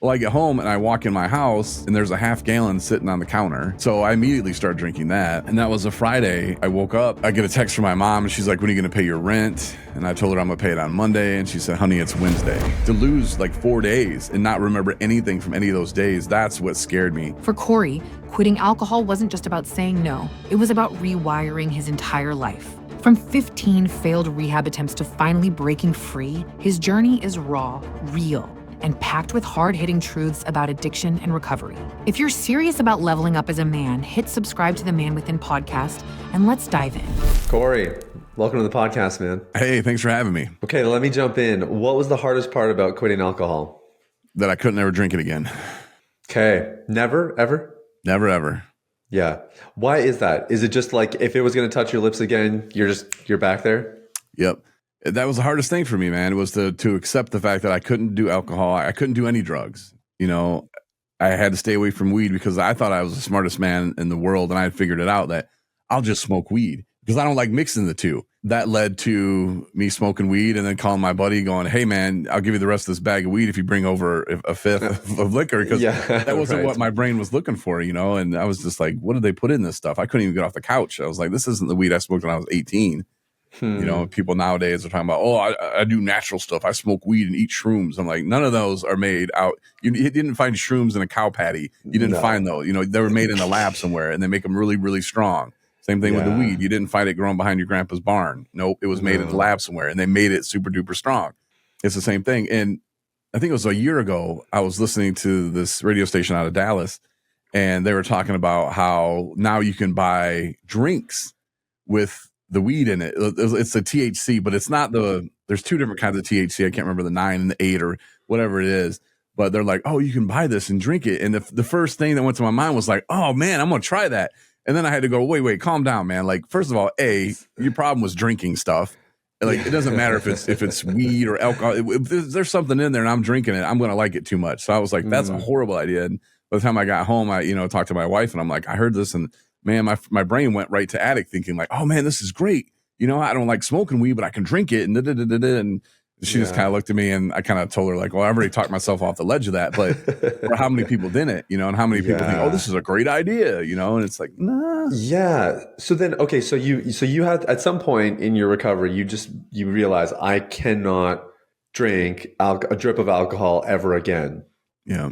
Well, I get home and I walk in my house and there's a half gallon sitting on the counter. So I immediately start drinking that. And that was a Friday. I woke up, I get a text from my mom and she's like, when are you going to pay your rent? And I told her I'm going to pay it on Monday. And she said, honey, it's Wednesday. To lose like 4 days and not remember anything from any of those days, that's what scared me. For Corey, quitting alcohol wasn't just about saying no. It was about rewiring his entire life. From 15 failed rehab attempts to finally breaking free, his journey is raw, real, and packed with hard-hitting truths about addiction and recovery. If you're serious about leveling up as a man, hit subscribe to the Man Within podcast, and let's dive in. Corey, welcome to the podcast, man. Hey, thanks for having me. Okay, let me jump in. What was the hardest part about quitting alcohol? That I couldn't ever drink it again. Okay, never, ever? Never, ever. Yeah. Why is that? Is it just like if it was going to touch your lips again, you're back there? Yep. That was the hardest thing for me, man. It was to accept the fact that I couldn't do alcohol. I couldn't do any drugs. You know, I had to stay away from weed because I thought I was the smartest man in the world. And I had figured it out that I'll just smoke weed because I don't like mixing the two. That led to me smoking weed and then calling my buddy going, hey, man, I'll give you the rest of this bag of weed if you bring over a fifth of liquor. Because that wasn't what my brain was looking for, you know. And I was just like, what did they put in this stuff? I couldn't even get off the couch. I was like, this isn't the weed I smoked when I was 18. You know, people nowadays are talking about, oh, I do natural stuff. I smoke weed and eat shrooms. I'm like, none of those are made out. You didn't find shrooms in a cow patty. You didn't find those. You know, they were made in a lab somewhere and they make them really, really strong. Same thing with the weed. You didn't find it growing behind your grandpa's barn. Nope. It was made in a lab somewhere and they made it super duper strong. It's the same thing. And I think it was a year ago, I was listening to this radio station out of Dallas and they were talking about how now you can buy drinks with the weed in it. It's the THC, but it's not there's two different kinds of THC. I can't remember the 9 and the 8 or whatever it is, but they're like, oh, you can buy this and drink it. And the first thing that went to my mind was like, oh man, I'm going to try that. And then I had to go, wait, calm down, man. Like, first of all, your problem was drinking stuff. Like, it doesn't matter if it's weed or alcohol. If there's something in there and I'm drinking it, I'm going to like it too much. So I was like, that's a horrible idea. And by the time I got home, I talked to my wife and I'm like, I heard this and man, my brain went right to addict thinking like, oh man, this is great. You know, I don't like smoking weed, but I can drink it. And she just kind of looked at me and I kind of told her like, well, I already talked myself off the ledge of that, but for how many people didn't, you know, and how many people think, oh, this is a great idea, you know? And it's like, nah. Yeah. So then, okay. So you had at some point in your recovery, you realize I cannot drink a drip of alcohol ever again. Yeah.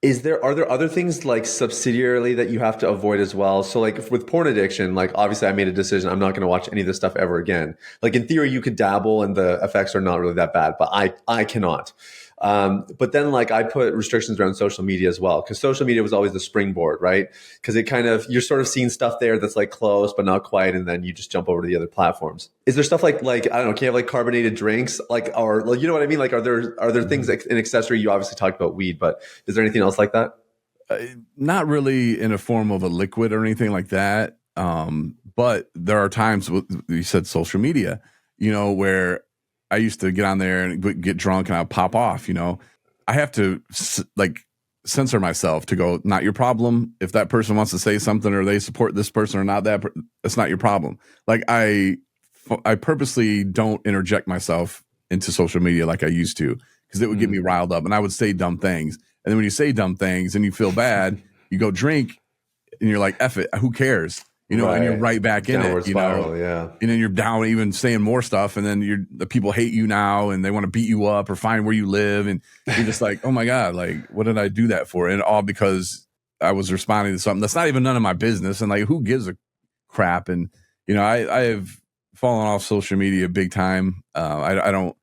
Are there other things like subsidiarily that you have to avoid as well? So like with porn addiction, like obviously I made a decision, I'm not going to watch any of this stuff ever again. Like in theory, you could dabble and the effects are not really that bad, but I cannot. But then like I put restrictions around social media as well, because social media was always the springboard, right? Because it kind of, you're sort of seeing stuff there that's like close, but not quite. And then you just jump over to the other platforms. Is there stuff like, I don't know, can you have like carbonated drinks? Like, or like, you know what I mean? Like, are there things like an accessory? You obviously talked about weed, but is there anything else like that? Not really in a form of a liquid or anything like that. But there are times, you said social media, you know, where I used to get on there and get drunk and I'll pop off, you know. I have to like censor myself to go, not your problem. If that person wants to say something or they support this person or not, that's not your problem. Like I purposely don't interject myself into social media like I used to because it would get me riled up and I would say dumb things. And then when you say dumb things and you feel bad, you go drink and you're like, F it, who cares? You know, and you're right back in it, you spiral, know, yeah. And then you're down even saying more stuff. And then the people hate you now and they want to beat you up or find where you live. And you're just like, oh my God, like, what did I do that for? And all because I was responding to something that's not even none of my business. And like, who gives a crap? And, you know, I have fallen off social media big time. I don't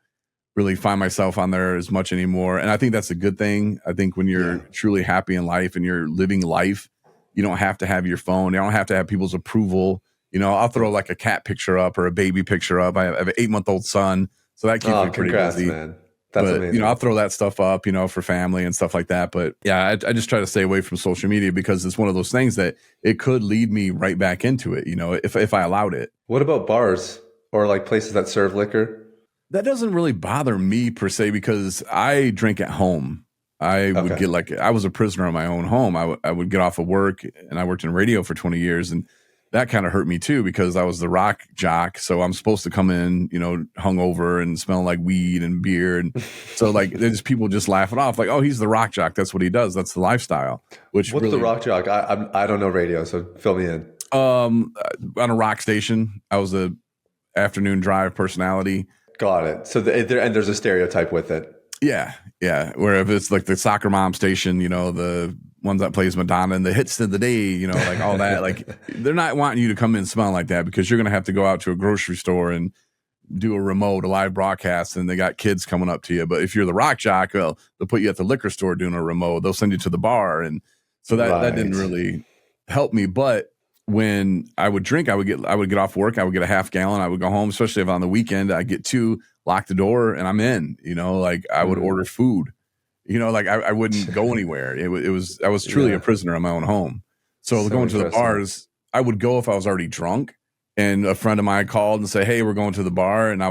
really find myself on there as much anymore. And I think that's a good thing. I think when you're truly happy in life and you're living life, you don't have to have your phone. You don't have to have people's approval. You know, I'll throw like a cat picture up or a baby picture up. I have an 8-month-old son, so that keeps me pretty busy. Man. That's amazing. You know, I'll throw that stuff up, you know, for family and stuff like that. But yeah, I just try to stay away from social media because it's one of those things that it could lead me right back into it, you know, if I allowed it. What about bars or like places that serve liquor? That doesn't really bother me per se because I drink at home. I would get I was a prisoner in my own home. I would get off of work and I worked in radio for 20 years and that kind of hurt me too, because I was the rock jock. So I'm supposed to come in, hungover and smelling like weed and beer. And so like there's people just laugh it off like, oh, he's the rock jock. That's what he does. That's the lifestyle. Which What's really, the rock jock? I don't know radio, so fill me in. on a rock station, I was a afternoon drive personality. Got it. So there's a stereotype with it. Yeah. Where if it's like the soccer mom station, the ones that plays Madonna and the hits of the day, like all that, like they're not wanting you to come in smelling like that, because you're going to have to go out to a grocery store and do a live broadcast, and they got kids coming up to you. But if you're the rock jock, well, they'll put you at the liquor store doing a remote. They'll send you to the bar. And so that didn't really help me. But when I would drink, I would get off work. I would get a half gallon. I would go home, especially if on the weekend I get 2, lock the door, and I'm in, like I would order food, like I wouldn't go anywhere. I was truly a prisoner in my own home. So going to the bars, I would go if I was already drunk, and a friend of mine called and say, hey, we're going to the bar, and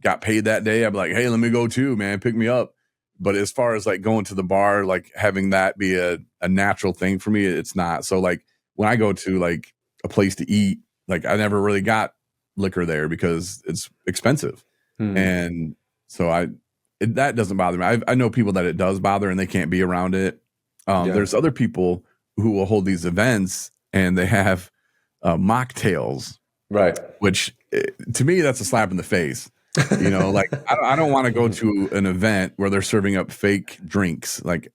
got paid that day. I'd be like, hey, let me go too, man, pick me up. But as far as like going to the bar, like having that be a natural thing for me, it's not. So like when I go to like a place to eat, like I never really got liquor there because it's expensive. And so that doesn't bother me. I know people that it does bother and they can't be around it. There's other people who will hold these events and they have mocktails, right? Which to me, that's a slap in the face. Like I don't want to go to an event where they're serving up fake drinks. Like,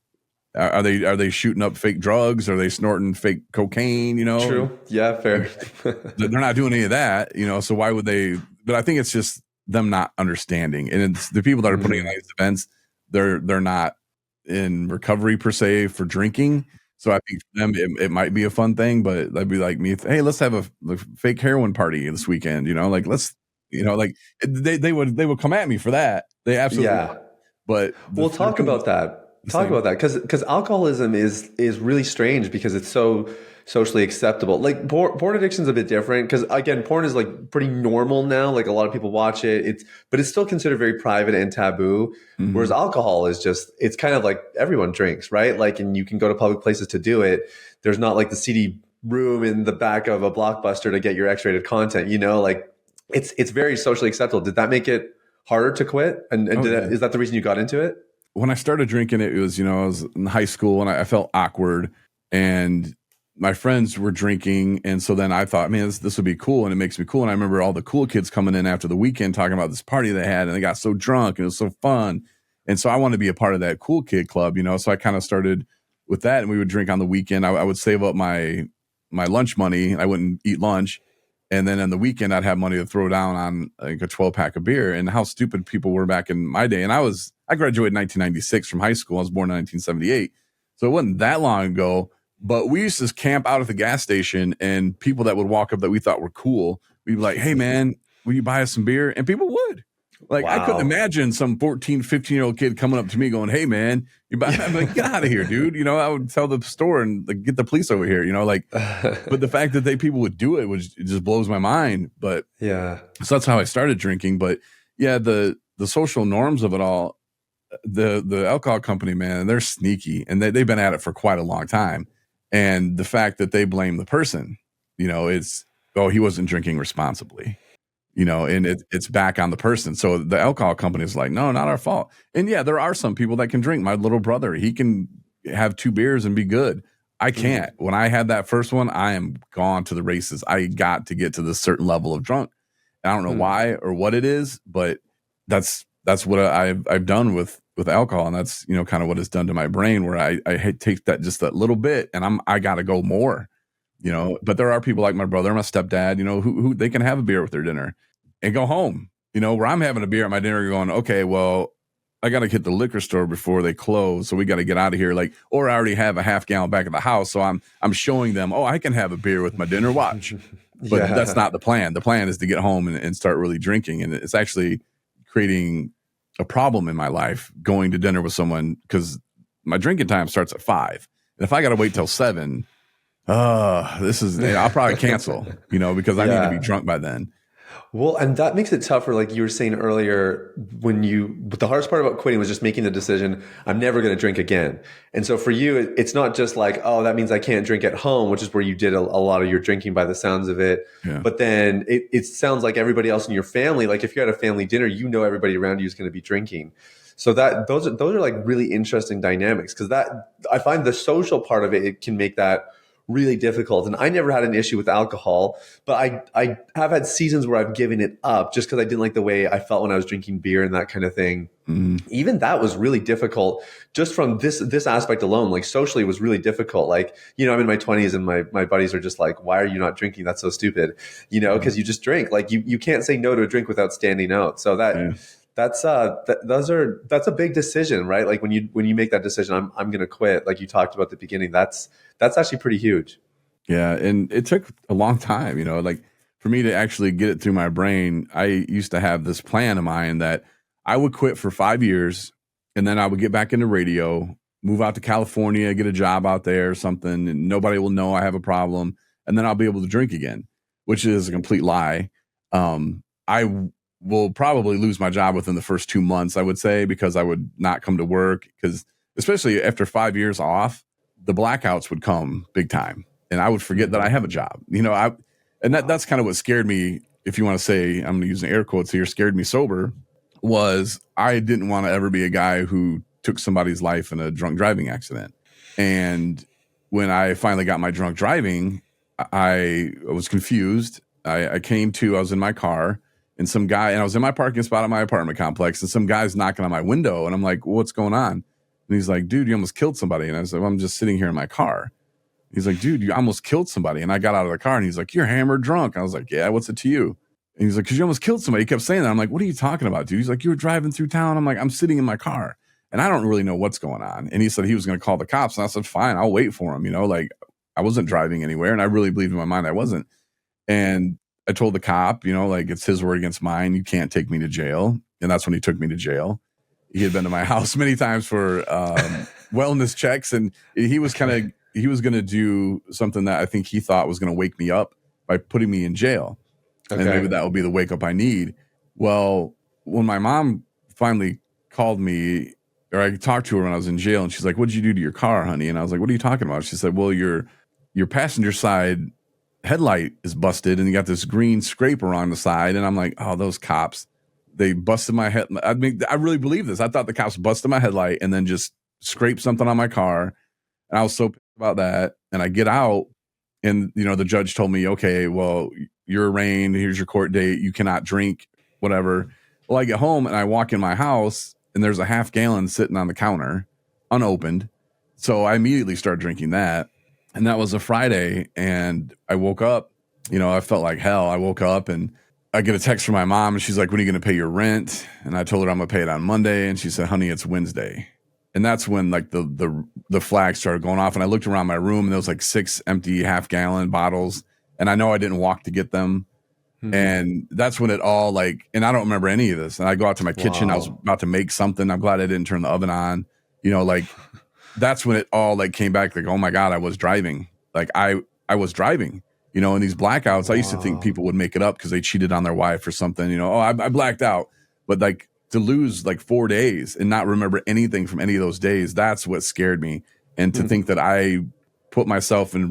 are they shooting up fake drugs? Are they snorting fake cocaine? True. Yeah, fair. They're not doing any of that. So why would they? But I think it's just them not understanding, and it's the people that are putting on these events. They're not in recovery per se for drinking. So I think for them it might be a fun thing, but that'd be like me. Hey, let's have a fake heroin party this weekend. Like let's. Like they would come at me for that. They absolutely would. But we'll talk about that. Because alcoholism is really strange because it's so socially acceptable. Like porn addiction is a bit different because again, porn is like pretty normal now. Like a lot of people watch it. But it's still considered very private and taboo. Whereas alcohol is it's kind of like everyone drinks, right? Like, and you can go to public places to do it. There's not like the seedy room in the back of a Blockbuster to get your X-rated content. Like it's very socially acceptable. Did that make it harder to quit? And is that the reason you got into it? When I started drinking, it was, I was in high school and I felt awkward and my friends were drinking. And so then I thought, man, this would be cool. And it makes me cool. And I remember all the cool kids coming in after the weekend talking about this party they had and they got so drunk and it was so fun. And so I wanted to be a part of that cool kid club, so I kind of started with that and we would drink on the weekend. I would save up my lunch money. I wouldn't eat lunch. And then on the weekend, I'd have money to throw down on like a 12-pack of beer. And how stupid people were back in my day. And I graduated in 1996 from high school. I was born in 1978. So it wasn't that long ago. But we used to camp out at the gas station and people that would walk up that we thought were cool, we'd be like, hey, man, will you buy us some beer? And people would. Like, wow. I couldn't imagine some 14, 15-year-old kid coming up to me going, hey, man, I'm like, get out of here, dude. I would tell the store and like, get the police over here, but the fact that people would do it just blows my mind. But yeah, so that's how I started drinking. But yeah, the social norms of it all, the alcohol company, man, they're sneaky and they've been at it for quite a long time. And the fact that they blame the person, it's, oh, he wasn't drinking responsibly. And it's back on the person. So the alcohol company is like, no, not our fault. And yeah, there are some people that can drink. My little brother, he can have 2 beers and be good. I can't. When I had that first one, I am gone to the races. I got to get to this certain level of drunk. And I don't know why or what it is, but that's what I've done with alcohol. And that's, kind of what it's done to my brain where I take that just that little bit and I got to go more. But there are people like my brother, my stepdad, who they can have a beer with their dinner and go home, where I'm having a beer at my dinner going, okay, well, I got to hit the liquor store before they close. So we got to get out of here. Or I already have a half gallon back at the house. So I'm showing them, oh, I can have a beer with my dinner watch. But that's not the plan. The plan is to get home and start really drinking. And it's actually creating a problem in my life going to dinner with someone because my drinking time starts at 5. And if I got to wait till 7, I'll probably cancel, because I need to be drunk by then. Well, and that makes it tougher. Like you were saying earlier, but the hardest part about quitting was just making the decision, I'm never going to drink again. And so for you, it's not just like, oh, that means I can't drink at home, which is where you did a lot of your drinking by the sounds of it. Yeah. But then it sounds like everybody else in your family, like if you're at a family dinner, you know, everybody around you is going to be drinking. So those are like really interesting dynamics, because that, I find the social part of it can make that really difficult. And I never had an issue with alcohol, but I have had seasons where I've given it up just because I didn't like the way I felt when I was drinking beer and that kind of thing. Even that was really difficult just from this aspect alone. Like socially, it was really difficult. Like, you know, I'm in my 20s and my buddies are just like, why are you not drinking? That's so stupid, you know, because you just drink. Like you can't say no to a drink without standing out. So that's a big decision, right? Like when you make that decision, I'm going to quit, like you talked about at the beginning, that's actually pretty huge. Yeah. And it took a long time, you know, like for me to actually get it through my brain. I used to have this plan of mine that I would quit for 5 years and then I would get back into radio, move out to California, get a job out there or something, and nobody will know I have a problem. And then I'll be able to drink again, which is a complete lie. I will probably lose my job within the first 2 months, I would say, because I would not come to work, because especially after 5 years off, the blackouts would come big time and I would forget that I have a job, you know. That's kind of what scared me. If you want to say, I'm using air quotes here, scared me sober, was I didn't want to ever be a guy who took somebody's life in a drunk driving accident. And when I finally got my drunk driving, I was confused. I was in my car and I was in my parking spot at my apartment complex and some guy's knocking on my window and I'm like, what's going on? And he's like, dude, you almost killed somebody. And I said, well, I'm just sitting here in my car. He's like, dude, you almost killed somebody. And I got out of the car and he's like, you're hammered drunk. I was like, yeah, what's it to you? And he's like, because you almost killed somebody. He kept saying that. I'm like, what are you talking about, dude? He's like, you were driving through town. I'm like, I'm sitting in my car and I don't really know what's going on. And he said he was going to call the cops. And I said, fine, I'll wait for him. You know, like I wasn't driving anywhere. And I really believed in my mind I wasn't. And I told the cop, you know, like it's his word against mine. You can't take me to jail. And that's when he took me to jail. He had been to my house many times for wellness checks. And he was going to do something that I think he thought was going to wake me up by putting me in jail. Okay. And maybe that will be the wake up I need. Well, when my mom finally called me, or I talked to her when I was in jail, and she's like, what'd you do to your car, honey? And I was like, what are you talking about? She said, well, your passenger side headlight is busted and you got this green scraper on the side. And I'm like, oh, those cops, they busted my head. I mean, I really believe this. I thought the cops busted my headlight and then just scraped something on my car. And I was so pissed about that. And I get out and, you know, the judge told me, okay, well, you're arraigned. Here's your court date. You cannot drink, whatever. Well, I get home and I walk in my house and there's a half gallon sitting on the counter unopened. So I immediately start drinking that. And that was a Friday. And I woke up, you know, I felt like hell. I woke up and I get a text from my mom and she's like, when are you going to pay your rent? And I told her I'm going to pay it on Monday. And she said, honey, it's Wednesday. And that's when like the flag started going off. And I looked around my room and there was like 6 empty half gallon bottles. And I know I didn't walk to get them. Mm-hmm. And that's when it all like, and I don't remember any of this. And I go out to my kitchen. I was about to make something. I'm glad I didn't turn the oven on, you know, like that's when it all like came back like, oh my God, I was driving. Like I was driving, you know, in these blackouts. I used to think people would make it up because they cheated on their wife or something, you know, oh, I blacked out. But like to lose like 4 days and not remember anything from any of those days, that's what scared me. And to think that I put myself at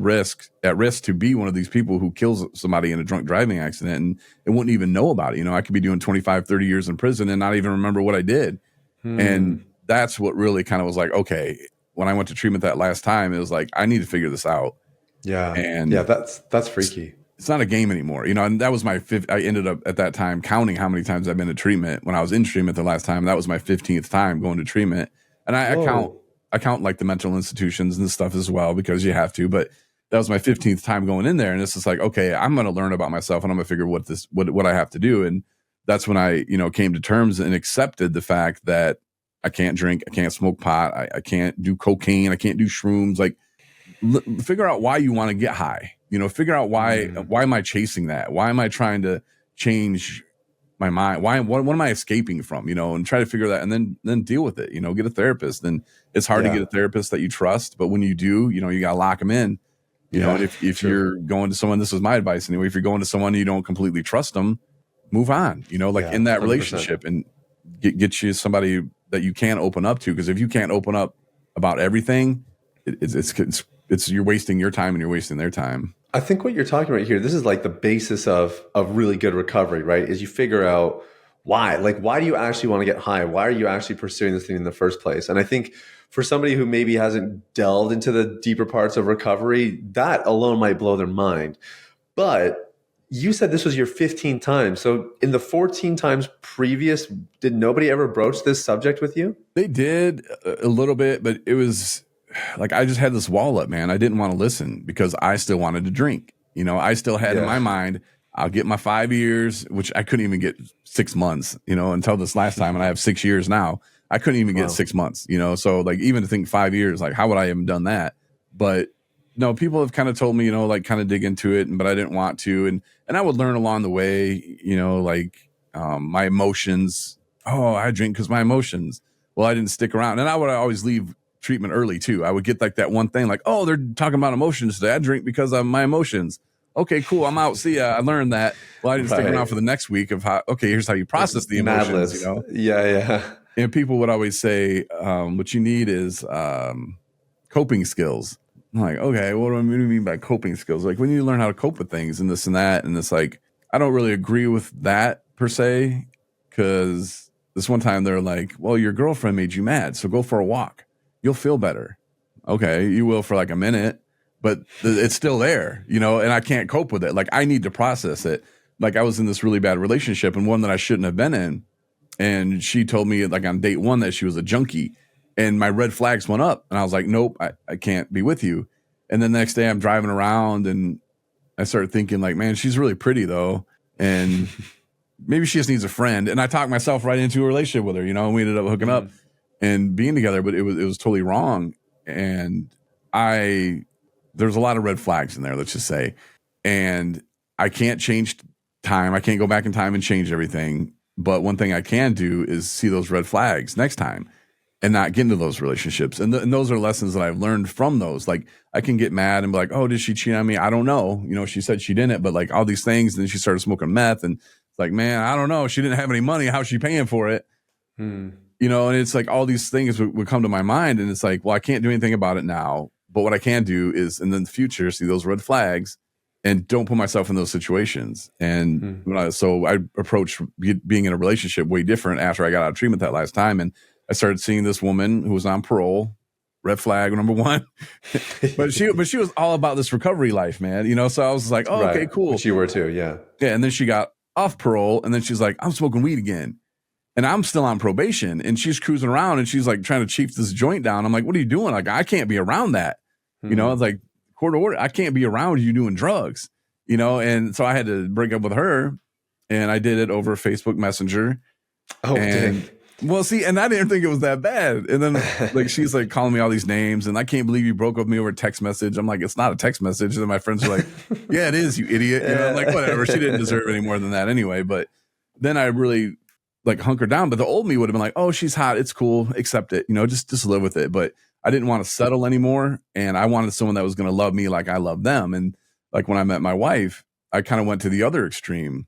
risk to be one of these people who kills somebody in a drunk driving accident and wouldn't even know about it. You know, I could be doing 25, 30 years in prison and not even remember what I did. And that's what really kind of was like, okay, when I went to treatment that last time, it was like, I need to figure this out. Yeah. And yeah, that's freaky. It's not a game anymore, you know, and that was my I ended up at that time counting how many times I've been to treatment. When I was in treatment the last time, that was my 15th time going to treatment. And I count like the mental institutions and stuff as well, because you have to, but that was my 15th time going in there. And it's just like, okay, I'm going to learn about myself and I'm going to figure what I have to do. And that's when I, you know, came to terms and accepted the fact that I can't drink, I can't smoke pot, I can't do cocaine, I can't do shrooms. Like figure out why you want to get high, you know, figure out why am I chasing that? Why am I trying to change my mind? What am I escaping from, you know, and try to figure that and then deal with it, you know, get a therapist. And it's hard to get a therapist that you trust, but when you do, you know, you got to lock them in, you know, and if you're going to someone, this was my advice anyway, if you're going to someone, you don't completely trust them, move on, you know, like Yeah, in that 100%. relationship, and get you somebody that you can open up to. Because if you can't open up about everything, it's you're wasting your time and you're wasting their time. I think what you're talking about here, this is like the basis of really good recovery, right? Is you figure out why. Like, why do you actually want to get high? Why are you actually pursuing this thing in the first place? And I think for somebody who maybe hasn't delved into the deeper parts of recovery, that alone might blow their mind. But you said this was your 15th time. So in the 14 times previous, did nobody ever broach this subject with you? They did a little bit, but it was like I just had this wall up, man. I didn't want to listen because I still wanted to drink. You know, I still had in my mind, I'll get my 5 years, which I couldn't even get 6 months, you know, until this last time. And I have 6 years now. I couldn't even get 6 months, you know. So like even to think 5 years, like how would I have done that? But no, people have kind of told me, you know, like kind of dig into it, but I didn't want to. And I would learn along the way, you know, like my emotions. Oh, I drink because my emotions. Well, I didn't stick around. And I would always leave treatment early too. I would get like that one thing like, oh, they're talking about emotions today. I drink because of my emotions. Okay, cool. I'm out. See ya. I learned that. Well, I didn't stick around for the next week of how, okay, here's how you process the emotions, you know? Yeah. And people would always say, what you need is coping skills. I'm like, okay, what do I mean by coping skills? Like when you learn how to cope with things and this and that. And it's like, I don't really agree with that per se, because this one time they're like, well, your girlfriend made you mad, so go for a walk. You'll feel better. Okay, you will for like a minute, but it's still there, you know, and I can't cope with it. Like I need to process it. Like I was in this really bad relationship and one that I shouldn't have been in. And she told me like on date one that she was a junkie, and my red flags went up and I was like, nope, I can't be with you. And then the next day I'm driving around and I started thinking like, man, she's really pretty though. And maybe she just needs a friend. And I talked myself right into a relationship with her, you know, and we ended up hooking up and being together, but it was totally wrong. And there's a lot of red flags in there, let's just say. And I can't change time. I can't go back in time and change everything. But one thing I can do is see those red flags next time and not get into those relationships. And those are lessons that I've learned from those. Like I can get mad and be like, oh, did she cheat on me? I don't know. You know, she said she didn't, but like all these things. And then she started smoking meth and it's like, man, I don't know. She didn't have any money. How's she paying for it? You know, and it's like all these things would come to my mind. And it's like, well, I can't do anything about it now. But what I can do is in the future, see those red flags and don't put myself in those situations. And so I approached being in a relationship way different after I got out of treatment that last time. And I started seeing this woman who was on parole, red flag number one. but she was all about this recovery life, man. You know, so I was like, oh, okay, cool. Which you were too, yeah. Yeah, and then she got off parole, and then she's like, I'm smoking weed again. And I'm still on probation, and she's cruising around, and she's like trying to chief this joint down. I'm like, what are you doing? Like, I can't be around that. You know, it's like, court order, I can't be around you doing drugs, you know? And so I had to break up with her, and I did it over Facebook Messenger. Oh, dang. Well, see, and I didn't think it was that bad. And then like, she's like calling me all these names, and I can't believe you broke up with me over a text message. I'm like, it's not a text message. And then my friends are like, yeah, it is, you idiot. You know, I'm like, whatever. She didn't deserve any more than that anyway. But then I really like hunkered down. But the old me would have been like, oh, she's hot. It's cool. Accept it. You know, just live with it. But I didn't want to settle anymore. And I wanted someone that was going to love me like I love them. And like when I met my wife, I kind of went to the other extreme.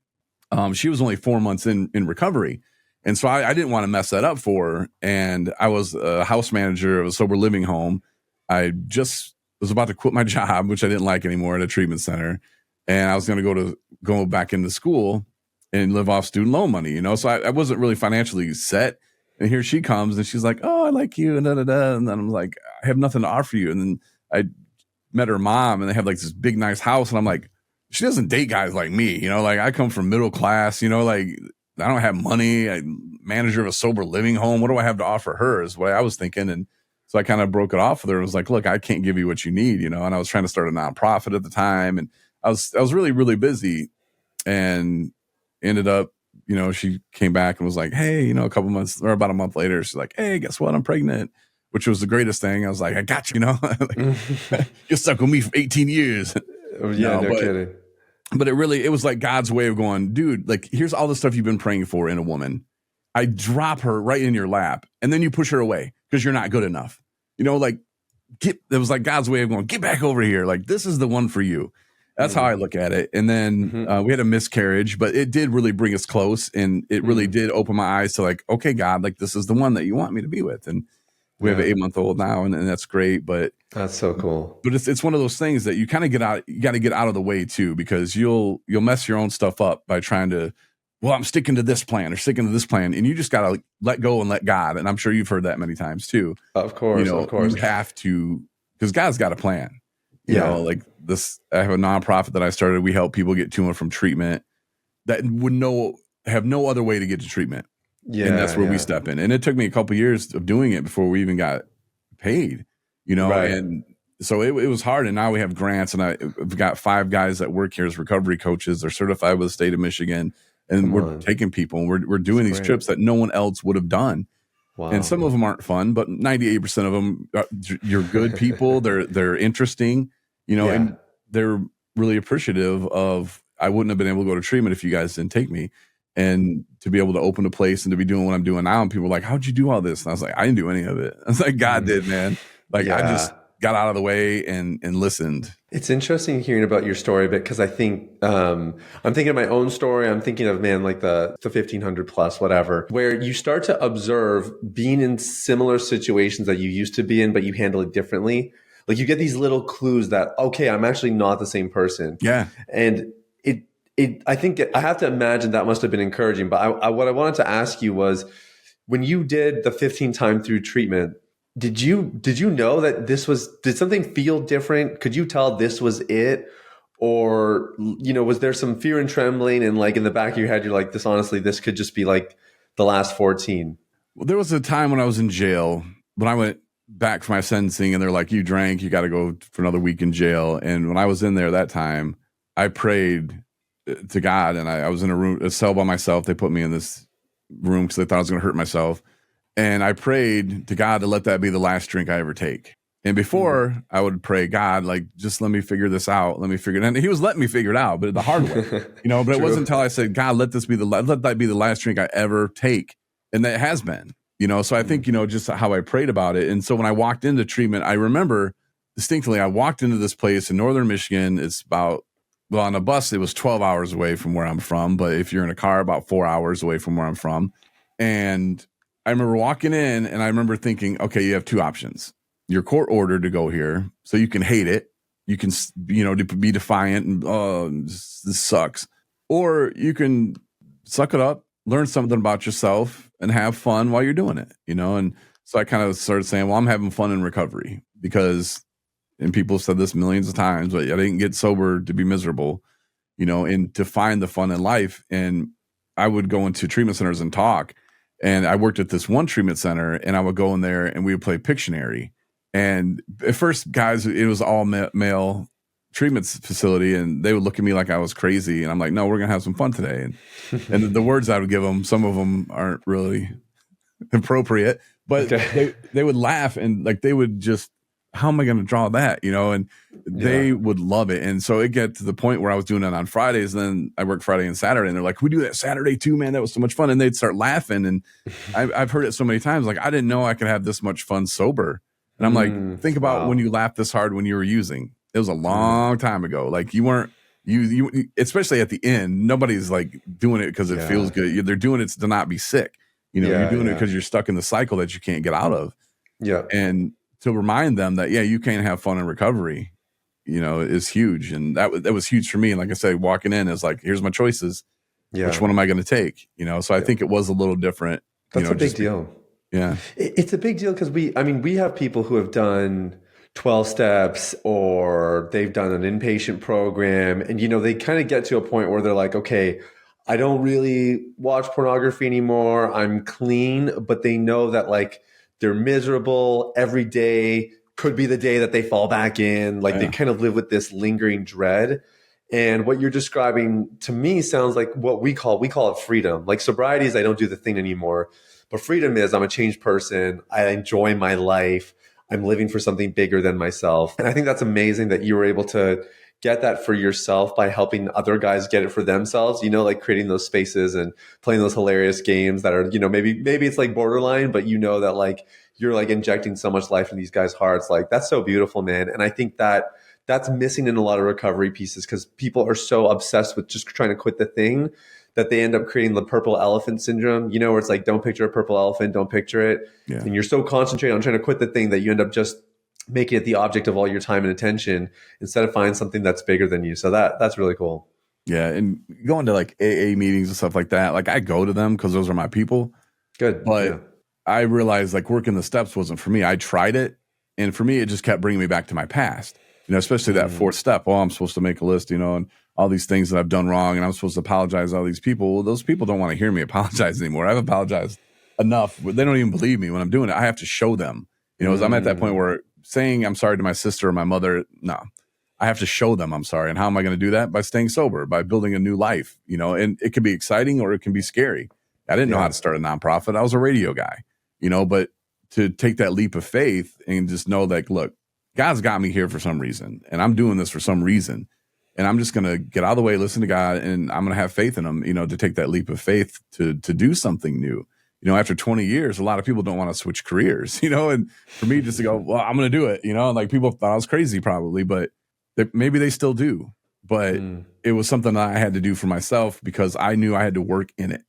She was only 4 months in recovery. And so I didn't want to mess that up for her. And I was a house manager of a sober living home. I just was about to quit my job, which I didn't like anymore, at a treatment center. And I was going to go back into school and live off student loan money, you know? So I wasn't really financially set. And here she comes and she's like, oh, I like you. And da, da, da. And then I'm like, I have nothing to offer you. And then I met her mom and they have like this big, nice house. And I'm like, she doesn't date guys like me, you know, like I come from middle class, you know, like I don't have money. I'm manager of a sober living home. What do I have to offer her is what I was thinking. And so I kind of broke it off with her and was like, look, I can't give you what you need, you know? And I was trying to start a nonprofit at the time. And I was really, really busy, and ended up, you know, she came back and was like, hey, you know, a couple months or about a month later, she's like, hey, guess what? I'm pregnant, which was the greatest thing. I was like, I got you, you know, like, you're stuck with me for 18 years. Yeah, no kidding. But it was like God's way of going, dude, like, here's all the stuff you've been praying for in a woman. I drop her right in your lap, and then you push her away because you're not good enough. You know, like, it was like God's way of going, get back over here. Like, this is the one for you. That's how I look at it. And then we had a miscarriage, but it did really bring us close, and it really did open my eyes to like, okay, God, like this is the one that you want me to be with. And we have an 8-month-old now, and that's great. But that's so cool. But it's one of those things that you kind of you got to get out of the way too, because you'll mess your own stuff up by trying to, well, I'm sticking to this plan or sticking to this plan, and you just got to let go and let God. And I'm sure you've heard that many times too. Of course, of course. You have to, because God's got a plan. You know, like this, I have a nonprofit that I started. We help people get to and from treatment that would have no other way to get to treatment. Yeah. And that's where we step in. And it took me a couple of years of doing it before we even got paid, and so it was hard. And now we have grants, and I've got 5 guys that work here as recovery coaches. They're certified with the state of Michigan, and we're taking people, and we're doing these trips that no one else would have done. Wow. And some of them aren't fun, but 98% of them, you're good people. They're interesting, and they're really appreciative of, I wouldn't have been able to go to treatment if you guys didn't take me. And to be able to open a place and to be doing what I'm doing now, and people were like, how'd you do all this? And I was like, I didn't do any of it. I was like, God did, man. Like I just got out of the way and listened. It's interesting hearing about your story a bit, because I think I'm thinking of my own story. I'm thinking of, man, like the 1500 plus, whatever, where you start to observe being in similar situations that you used to be in, but you handle it differently. Like you get these little clues that, okay, I'm actually not the same person. Yeah. And I think I have to imagine that must have been encouraging. But what I wanted to ask you was, when you did the 15 time through treatment, did you know that did something feel different? Could you tell this was it? Or, was there some fear and trembling, and like in the back of your head, you're like, this could just be like the last 14? Well, there was a time when I was in jail, when I went back for my sentencing, and they're like, you drank, you got to go for another week in jail. And when I was in there that time, I prayed to God, and I was in a cell by myself. They put me in this room because they thought I was going to hurt myself. And I prayed to God to let that be the last drink I ever take. And before I would pray, God, like, just let me figure this out. Let me figure it out. And he was letting me figure it out, but the hard way, but it wasn't until I said, God, let that be the last drink I ever take. And that has been, so I think, just how I prayed about it. And so when I walked into treatment, I remember distinctly, I walked into this place in Northern Michigan. It's about, well, on a bus, it was 12 hours away from where I'm from. But if you're in a car, about 4 hours away from where I'm from. And I remember walking in, and I remember thinking, okay, you have 2 options. You're court ordered to go here, so you can hate it. You can, be defiant and, oh, this sucks. Or you can suck it up, learn something about yourself, and have fun while you're doing it, And so I kind of started saying, well, I'm having fun in recovery because, and people have said this millions of times, but I didn't get sober to be miserable, and to find the fun in life. And I would go into treatment centers and talk. And I worked at this one treatment center, and I would go in there and we would play Pictionary. And at first, guys, it was all male treatment facility, and they would look at me like I was crazy. And I'm like, no, we're going to have some fun today. And the words I would give them, some of them aren't really appropriate, but they would laugh, and like they would just, how am I going to draw that? And they would love it. And so it got to the point where I was doing it on Fridays. And then I worked Friday and Saturday, and they're like, we do that Saturday too, man. That was so much fun. And they'd start laughing. And I've heard it so many times. Like, I didn't know I could have this much fun sober. And I'm like, think about when you laughed this hard when you were using. It was a long time ago. Like you weren't, you especially at the end, nobody's like doing it because it feels good. They're doing it to not be sick. You're doing it because you're stuck in the cycle that you can't get out of. Yeah. And to remind them that, you can have fun in recovery, is huge. And that was huge for me. And like I said, walking in is like, here's my choices. Yeah. Which one am I going to take? So I think it was a little different. That's a big deal. Yeah. It's a big deal because we have people who have done 12 steps, or they've done an inpatient program, and, they kind of get to a point where they're like, okay, I don't really watch pornography anymore. I'm clean, but they know that like they're miserable every day. Could be the day that they fall back in. Like they kind of live with this lingering dread. And what you're describing to me sounds like what we call it freedom. Like sobriety is I don't do the thing anymore, but freedom is I'm a changed person. I enjoy my life. I'm living for something bigger than myself. And I think that's amazing that you were able to get that for yourself by helping other guys get it for themselves, like creating those spaces and playing those hilarious games that are, maybe it's like borderline, but that like you're like injecting so much life in these guys' hearts. Like that's so beautiful, man. And I think that that's missing in a lot of recovery pieces because people are so obsessed with just trying to quit the thing that they end up creating the purple elephant syndrome, you know, where it's like, don't picture a purple elephant, don't picture it. Yeah. And you're so concentrated on trying to quit the thing that you end up just making it the object of all your time and attention instead of finding something that's bigger than you. So that's really cool. Yeah. And going to like AA meetings and stuff like that, like I go to them because those are my people. Good. But I realized like working the steps wasn't for me. I tried it. And for me, it just kept bringing me back to my past, you know, especially that fourth step. Oh, I'm supposed to make a list, you know, and all these things that I've done wrong. And I'm supposed to apologize to all these people. Well, those people don't want to hear me apologize anymore. I've apologized enough. They don't even believe me when I'm doing it. I have to show them, you know, as I'm at that point where saying I'm sorry to my sister or my mother, no, I have to show them I'm sorry. And how am I going to do that? By staying sober, by building a new life, you know, and it can be exciting or it can be scary. I didn't know how to start a nonprofit. I was a radio guy, you know, but to take that leap of faith and just know that, look, God's got me here for some reason and I'm doing this for some reason. And I'm just going to get out of the way, listen to God, and I'm going to have faith in him, you know, to take that leap of faith to do something new. You know, after 20 years, a lot of people don't want to switch careers, you know, and for me just to go, well, I'm going to do it, you know, like people thought I was crazy probably, but maybe they still do. But it was something that I had to do for myself because I knew I had to work in it.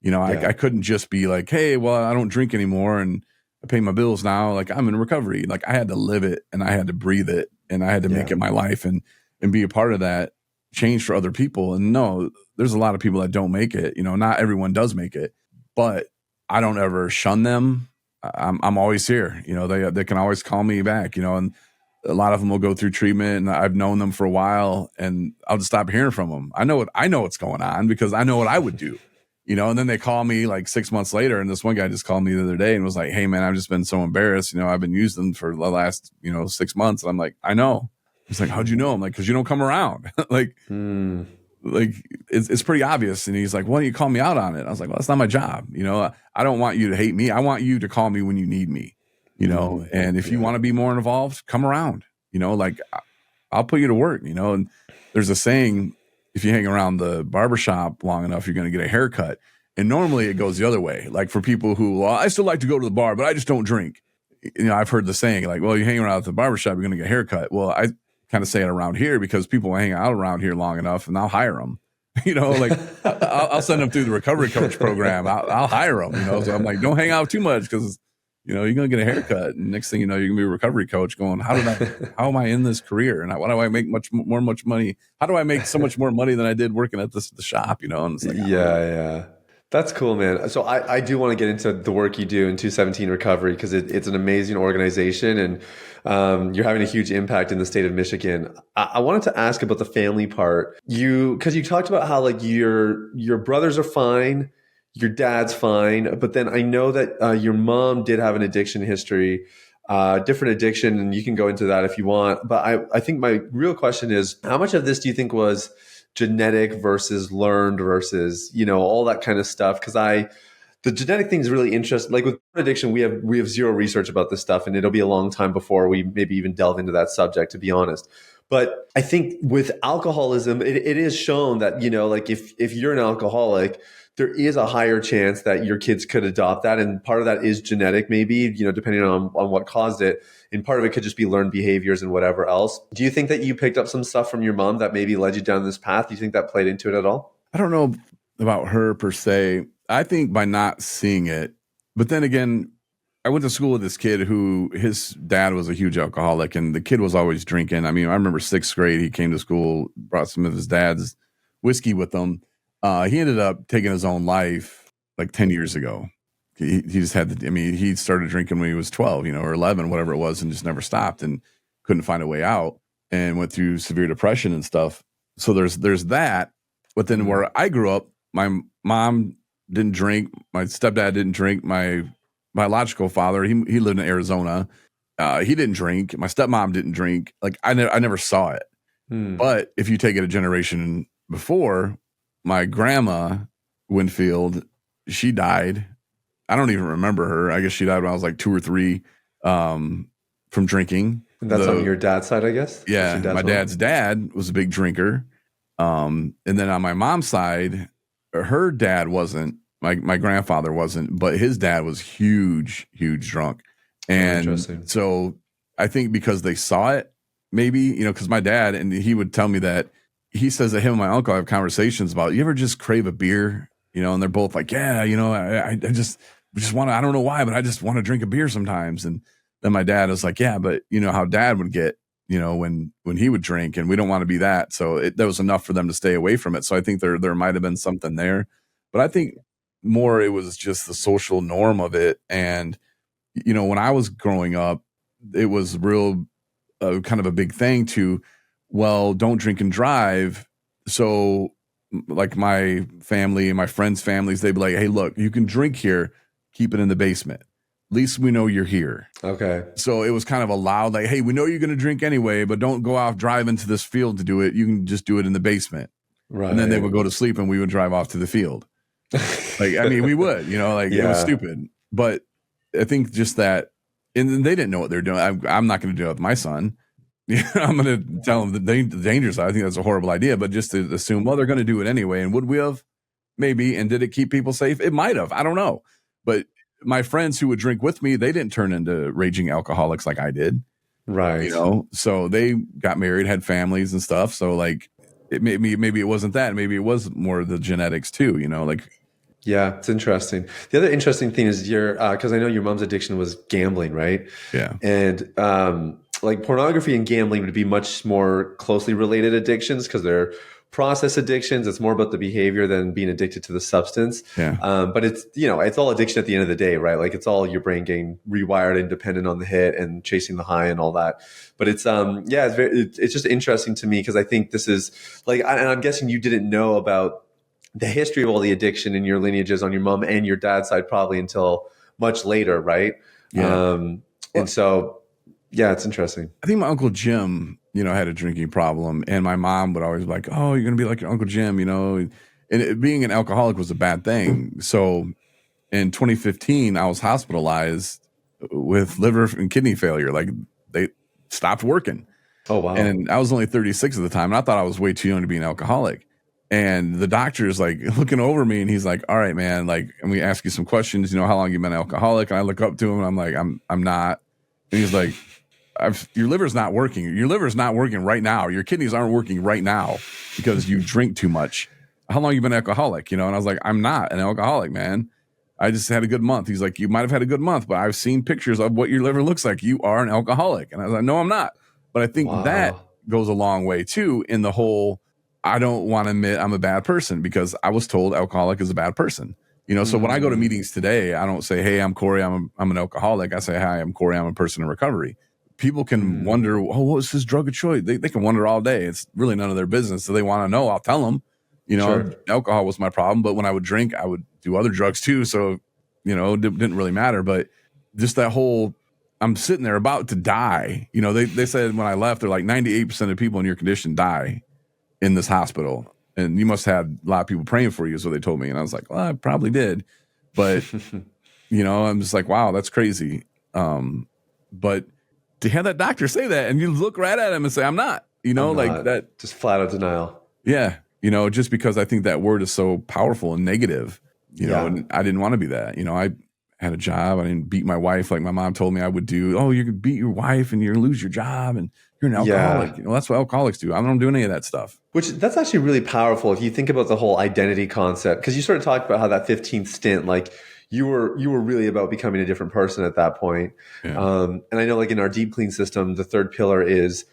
You know, I couldn't just be like, hey, well, I don't drink anymore and I pay my bills now. Like I'm in recovery. Like I had to live it and I had to breathe it and I had to make it my life and be a part of that change for other people. And no, there's a lot of people that don't make it. You know, not everyone does make it, but I don't ever shun them. I'm always here. You know, they can always call me back, you know, and a lot of them will go through treatment and I've known them for a while and I'll just stop hearing from them. I know what's going on because I know what I would do, you know, and then they call me like 6 months later. And this one guy just called me the other day and was like, hey man, I've just been so embarrassed. You know, I've been using for the last, 6 months. And I'm like, I know. He's like, how'd you know? I'm like, cause you don't come around. like it's pretty obvious. And he's like, why don't you call me out on it? I was like, well, that's not my job. You know, I don't want you to hate me. I want you to call me when you need me. You know, and if you want to be more involved, come around, you know, like I'll put you to work, you know, and there's a saying, if you hang around the barbershop long enough, you're going to get a haircut. And normally it goes the other way. Like for people who, well, I still like to go to the bar, but I just don't drink. You know, I've heard the saying like, well, you hang around at the barbershop, you're going to get a haircut. Well, I kind of say it around here because people hang out around here long enough and I'll hire them. You know, like I'll send them through the recovery coach program. I'll hire them, you know, so I'm like, don't hang out too much because you know, you're going to get a haircut. And next thing you know, you're going to be a recovery coach going, how am I in this career? And why do I make much money? How do I make so much more money than I did working at the shop, you know? And it's like, yeah. That's cool, man. So I do want to get into the work you do in 217 Recovery because it's an amazing organization and you're having a huge impact in the state of Michigan. I wanted to ask about the family part. Because you talked about how like your brothers are fine, your dad's fine, but then I know that your mom did have an addiction history, different addiction, and you can go into that if you want. But I think my real question is, how much of this do you think was genetic versus learned versus, you know, all that kind of stuff? Because the genetic thing is really interesting. Like with addiction, we have zero research about this stuff, and it'll be a long time before we maybe even delve into that subject, to be honest. But I think with alcoholism, it is shown that, you know, like if you're an alcoholic, there is a higher chance that your kids could adopt that. And part of that is genetic, maybe, you know, depending on what caused it. And part of it could just be learned behaviors and whatever else. Do you think that you picked up some stuff from your mom that maybe led you down this path? Do you think that played into it at all? I don't know about her per se. I think by not seeing it, but then again, I went to school with this kid who his dad was a huge alcoholic and the kid was always drinking. I mean, I remember 6th grade, he came to school, brought some of his dad's whiskey with him. He ended up taking his own life like 10 years ago. He just had he started drinking when he was 12, you know, or 11, whatever it was, and just never stopped and couldn't find a way out and went through severe depression and stuff. So there's that. But then where I grew up, my mom didn't drink. My stepdad didn't drink. My biological father, he lived in Arizona. He didn't drink. My stepmom didn't drink. Like I never saw it. But if you take it a generation before, my grandma Winfield, she died. I don't even remember her. I guess she died when I was like 2 or 3 from drinking. And that's on your dad's side, I guess? Yeah. My dad's dad was a big drinker. And then on my mom's side, her dad wasn't. My grandfather wasn't, but his dad was huge drunk. And so I think because they saw it, maybe, you know, because my dad, and he would tell me that he says that him and my uncle have conversations about, you ever just crave a beer, you know, and they're both like, yeah, you know, I just want to, I don't know why, but I just want to drink a beer sometimes. And then my dad was like, yeah, but you know how dad would get, you know, when he would drink, and we don't want to be that. So that was enough for them to stay away from it. So I think there might've been something there, but I think more it was just the social norm of it. And, you know, when I was growing up, it was real kind of a big thing to, well, don't drink and drive. So like my family and my friends' families, they'd be like, hey, look, you can drink here, keep it in the basement. At least we know you're here. Okay. So it was kind of allowed, like, hey, we know you're going to drink anyway, but don't go off driving to this field to do it. You can just do it in the basement. Right. And then they would go to sleep and we would drive off to the field. Like, I mean, we would, you know, like it was stupid. But I think just that, and they didn't know what they're doing. I'm not going to do it with my son. I'm going to tell them the dangers. I think that's a horrible idea, but just to assume, well, they're going to do it anyway. And would we have? Maybe. And did it keep people safe? It might have. I don't know. But my friends who would drink with me, they didn't turn into raging alcoholics like I did. Right. You know, so they got married, had families and stuff. So like maybe it wasn't that. Maybe it was more the genetics too, you know, like. Yeah, it's interesting. The other interesting thing is because I know your mom's addiction was gambling, right? Yeah. And like pornography and gambling would be much more closely related addictions because they're process addictions. It's more about the behavior than being addicted to the substance. Yeah. But it's, you know, it's all addiction at the end of the day, right? Like it's all your brain getting rewired and dependent on the hit and chasing the high and all that. But it's, it's just interesting to me because I think this is like, and I'm guessing you didn't know about the history of all the addiction in your lineages on your mom and your dad's side probably until much later, right? Yeah. And so, yeah, it's interesting. I think my Uncle Jim, you know, had a drinking problem, and my mom would always be like, oh, you're going to be like your Uncle Jim, you know, and being an alcoholic was a bad thing. So in 2015, I was hospitalized with liver and kidney failure. Like they stopped working. Oh, wow. And I was only 36 at the time. And I thought I was way too young to be an alcoholic. And the doctor is like looking over me and he's like, all right, man, like, and we ask you some questions, you know, how long you been an alcoholic? And I look up to him and I'm like, I'm not. And he's like, your liver's not working. Your liver's not working right now. Your kidneys aren't working right now because you drink too much. How long you been an alcoholic? You know? And I was like, I'm not an alcoholic, man. I just had a good month. He's like, you might've had a good month, but I've seen pictures of what your liver looks like. You are an alcoholic. And I was like, no, I'm not. But I think that goes a long way too in the whole, I don't want to admit I'm a bad person because I was told alcoholic is a bad person. You know, so when I go to meetings today, I don't say, hey, I'm Corey, I'm an alcoholic. I say, hi, I'm Corey, I'm a person in recovery. People can wonder, oh, what was his drug of choice? They can wonder all day. It's really none of their business. So they want to know, I'll tell them, you know, alcohol was my problem. But when I would drink, I would do other drugs too. So, you know, it didn't really matter. But just that whole, I'm sitting there about to die. You know, they said when I left, they're like 98% of people in your condition die in this hospital. And you must have had a lot of people praying for you. So they told me. And I was like, well, I probably did. But, you know, I'm just like, wow, that's crazy. But to have that doctor say that and you look right at him and say, I'm not, you know, like that. Just flat out denial. Yeah. You know, just because I think that word is so powerful and negative, you know, and I didn't want to be that. You know, I had a job. I didn't beat my wife like my mom told me I would do. Oh, you could beat your wife and you're going to lose your job and you're an alcoholic. You know, that's what alcoholics do. I don't do any of that stuff. Which that's actually really powerful if you think about the whole identity concept. Because you sort of talked about how that 15th stint, like you were really about becoming a different person at that point. Yeah. And I know like in our deep clean system, the third pillar is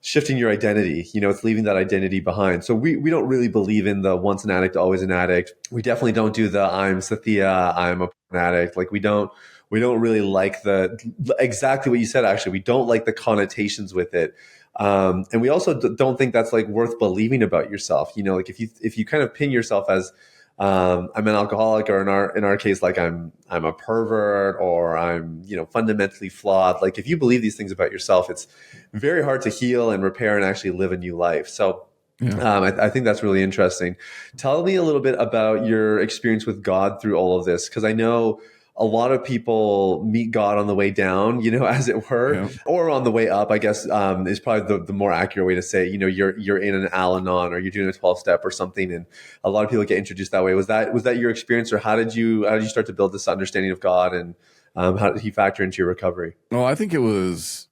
shifting your identity. You know, it's leaving that identity behind. So we don't really believe in the once an addict, always an addict. We definitely don't do the I'm Sathiya, I'm a porn addict. Like we don't really like the exactly what you said. Actually, we don't like the connotations with it. And we also don't think that's like worth believing about yourself. You know, like if you kind of pin yourself as I'm an alcoholic, or in our case, like I'm a pervert, or I'm, you know, fundamentally flawed. Like if you believe these things about yourself, it's very hard to heal and repair and actually live a new life. So I think that's really interesting. Tell me a little bit about your experience with God through all of this, because I know a lot of people meet God on the way down, you know, as it were, or on the way up, I guess, is probably the more accurate way to say it. You know, you're in an Al-Anon or you're doing a 12-step or something, and a lot of people get introduced that way. Was that your experience, or how did you start to build this understanding of God, and how did he factor into your recovery? Well, I think it was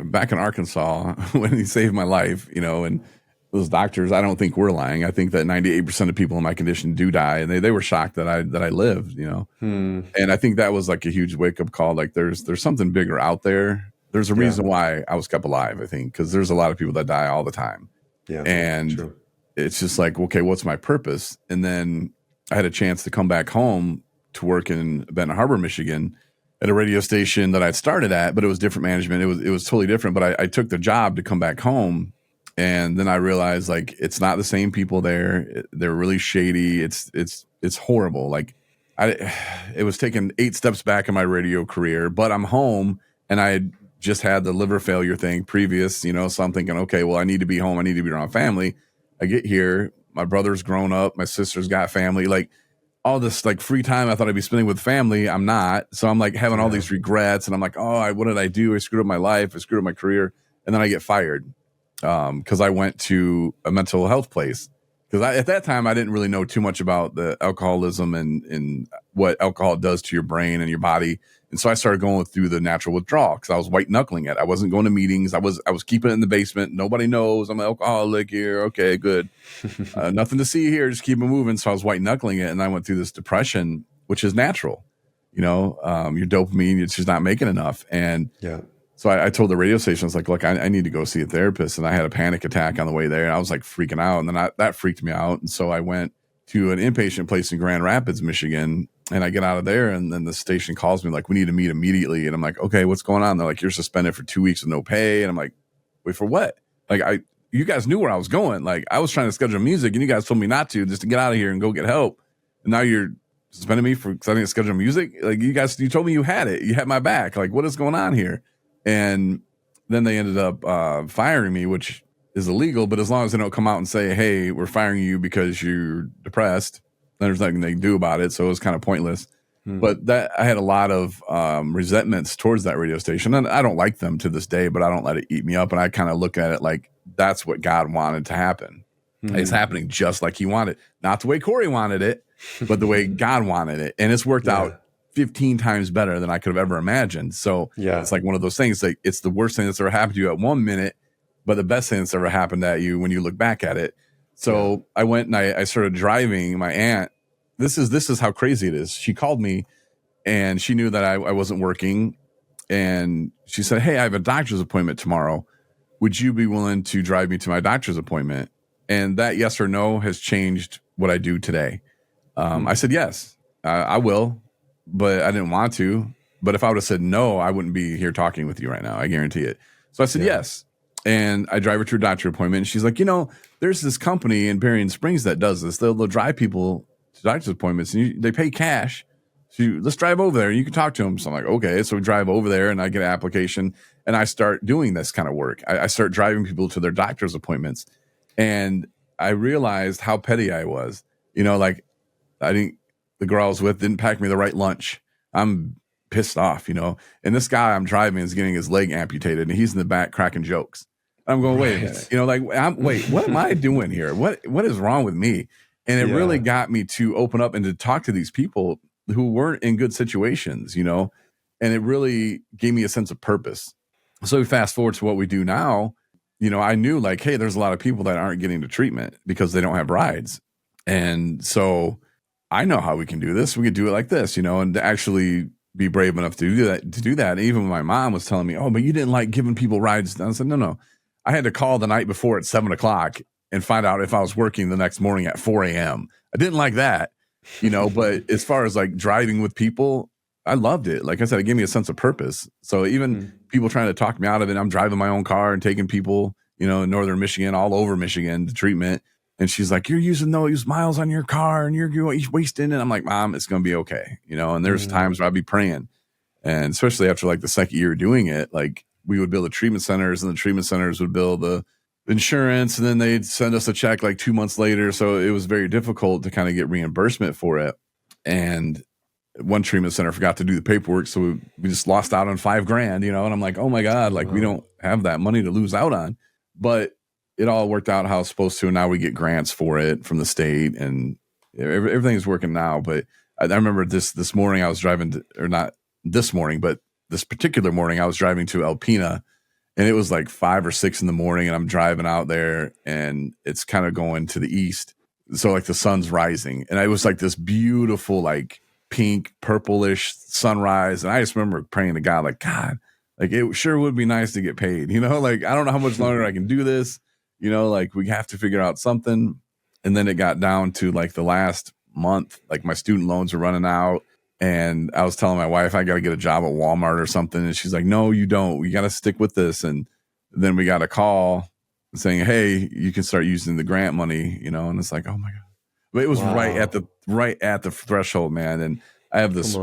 back in Arkansas when he saved my life, you know, and those doctors, I don't think we're lying. I think that 98% of people in my condition do die, and they were shocked that I lived, you know. And I think that was like a huge wake up call. Like there's something bigger out there. There's a reason why I was kept alive, I think, because there's a lot of people that die all the time. Yeah. And true. It's just like, okay, what's my purpose? And then I had a chance to come back home to work in Benton Harbor, Michigan, at a radio station that I'd started at, but it was different management. It was totally different. But I took the job to come back home, and then I realized like it's not the same people there. They're really shady. It's horrible. Like it was taking 8 steps back in my radio career, but I'm home and I had just had the liver failure thing previous, you know, so I'm thinking, okay, well, I need to be home. I need to be around family. I get here, my brother's grown up, my sister's got family, like all this like free time I thought I'd be spending with family. I'm not. So I'm like having all these regrets, and I'm like, oh, what did I do? I screwed up my life. I screwed up my career. And then I get fired because I went to a mental health place. Because at that time, I didn't really know too much about the alcoholism and what alcohol does to your brain and your body. And so I started going through the natural withdrawal because I was white knuckling it. I wasn't going to meetings. I was keeping it in the basement. Nobody knows I'm an alcoholic here. Okay, good. Nothing to see here. Just keep it moving. So I was white knuckling it, and I went through this depression, which is natural. You know, your dopamine, it's just not making enough. And so I told the radio station, I was like, look, I need to go see a therapist. And I had a panic attack on the way there. And I was like freaking out. And then that freaked me out. And so I went to an inpatient place in Grand Rapids, Michigan. And I get out of there, and then the station calls me like, we need to meet immediately. And I'm like, okay, what's going on? They're like, you're suspended for 2 weeks with no pay. And I'm like, wait, for what? Like you guys knew where I was going. Like I was trying to schedule music, and you guys told me not to, just to get out of here and go get help. And now you're suspending me because I didn't schedule music. Like you told me you had it. You had my back. Like what is going on here? And then they ended up firing me, which is illegal. But as long as they don't come out and say, hey, we're firing you because you're depressed, then there's nothing they can do about it. So it was kind of pointless. But that I had a lot of resentments towards that radio station. And I don't like them to this day, but I don't let it eat me up. And I kind of look at it like that's what God wanted to happen. It's happening just like he wanted. Not the way Corey wanted it, but the way God wanted it. And it's worked out 15 times better than I could have ever imagined. So it's like one of those things, like it's the worst thing that's ever happened to you at 1 minute, but the best thing that's ever happened at you when you look back at it. So I went and I started driving my aunt. This is how crazy it is. She called me and she knew that I wasn't working. And she said, hey, I have a doctor's appointment tomorrow. Would you be willing to drive me to my doctor's appointment? And that yes or no has changed what I do today. I said, yes, I will. But I didn't want to. But if I would have said no, I wouldn't be here talking with you right now. I guarantee it. So I said yes. And I drive her to her doctor appointment. And she's like, you know, there's this company in Berrien Springs that does this. They'll drive people to doctor's appointments, and they pay cash. So let's drive over there and you can talk to them. So I'm like, okay. So we drive over there and I get an application and I start doing this kind of work. I start driving people to their doctor's appointments. And I realized how petty I was. You know, like the girl I was with didn't pack me the right lunch. I'm pissed off, you know. And this guy I'm driving is getting his leg amputated, and he's in the back cracking jokes. I'm going, wait a minute, you know, like, wait, what am I doing here? What is wrong with me? And it really got me to open up and to talk to these people who weren't in good situations, you know. And it really gave me a sense of purpose. So we fast forward to what we do now. You know, I knew like, hey, there's a lot of people that aren't getting to treatment because they don't have rides. And so I know how we can do this. We could do it like this, you know, and to actually be brave enough to do that. And even my mom was telling me, oh, but you didn't like giving people rides. And I said, no. I had to call the night before at 7:00 and find out if I was working the next morning at 4 a.m. I didn't like that, you know, but as far as like driving with people, I loved it. Like I said, it gave me a sense of purpose. So even people trying to talk me out of it, I'm driving my own car and taking people, you know, in northern Michigan, all over Michigan to treatment. And she's like, you're using those miles on your car and you're wasting it. I'm like, Mom, it's going to be okay. You know, and there's times where I'd be praying. And especially after like the second year doing it, like we would build the treatment centers and the treatment centers would bill the insurance. And then they'd send us a check like 2 months later. So it was very difficult to kind of get reimbursement for it. And one treatment center forgot to do the paperwork. So we just lost out on $5,000, you know, and I'm like, oh my God, like we don't have that money to lose out on. But it all worked out how it's supposed to. And now we get grants for it from the state and everything's working now. But I remember this morning I was driving or not this morning, but this particular morning I was driving to Alpena And it was like 5 or 6 in the morning, and I'm driving out there, and it's kind of going to the east. So like the sun's rising, and it was like this beautiful, like pink, purplish sunrise. And I just remember praying to God, like, God, like it sure would be nice to get paid. Like I don't know how much longer I can do this. Like we have to figure out something. And then it got down to like the last month, like my student loans were running out. And I was telling my wife, I got to get a job at Walmart or something. And she's like, no, you don't. We got to stick with this. And then we got a call saying, hey, you can start using the grant money, and it's like, oh my God. But it was right at the threshold, man. And I have this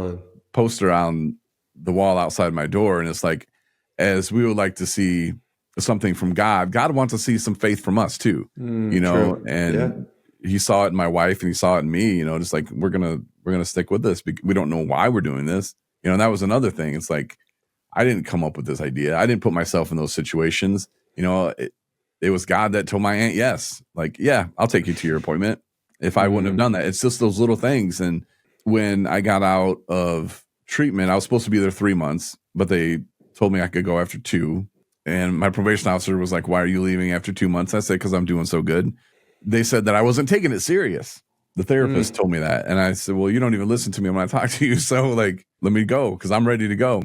poster on the wall outside my door. And it's like, as we would like to see something from God, God wants to see some faith from us too, True. And he saw it in my wife and he saw it in me, just like, we're going to stick with this. We don't know why we're doing this. And that was another thing. It's like, I didn't come up with this idea. I didn't put myself in those situations. It was God that told my aunt, yes, like, yeah, I'll take you to your appointment. If I wouldn't have done that, it's just those little things. And when I got out of treatment, I was supposed to be there 3 months, but they told me I could go after 2. And my probation officer was like, why are you leaving after 2 months? I said, because I'm doing so good. They said that I wasn't taking it serious. The therapist told me that. And I said, well, you don't even listen to me when I talk to you. So like, let me go because I'm ready to go.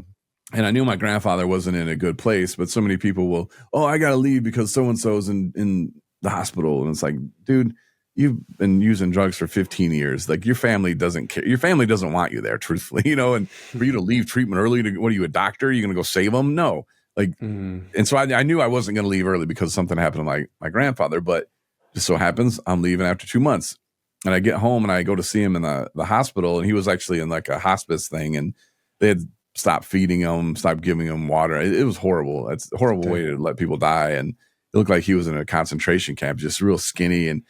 And I knew my grandfather wasn't in a good place, but so many people will, I got to leave because so-and-so's in the hospital. And it's like, dude, you've been using drugs for 15 years. Like your family doesn't care. Your family doesn't want you there, truthfully, and for you to leave treatment early, what are you, a doctor? Are you going to go save them? No. Like, and so I knew I wasn't going to leave early because something happened to my grandfather, but just so happens I'm leaving after 2 months. And I get home and I go to see him in the hospital, and he was actually in like a hospice thing, and they had stopped feeding him, stopped giving him water. It was horrible. It's a horrible way to let people die. And it looked like he was in a concentration camp, just real skinny and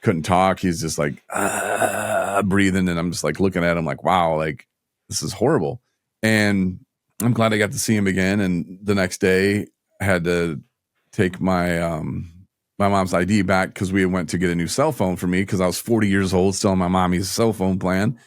couldn't talk. He's just like breathing. And I'm just like looking at him like, wow, like this is horrible. And I'm glad I got to see him again. And the next day I had to take my mom's ID back because we went to get a new cell phone for me because I was 40 years old, still on my mommy's cell phone plan.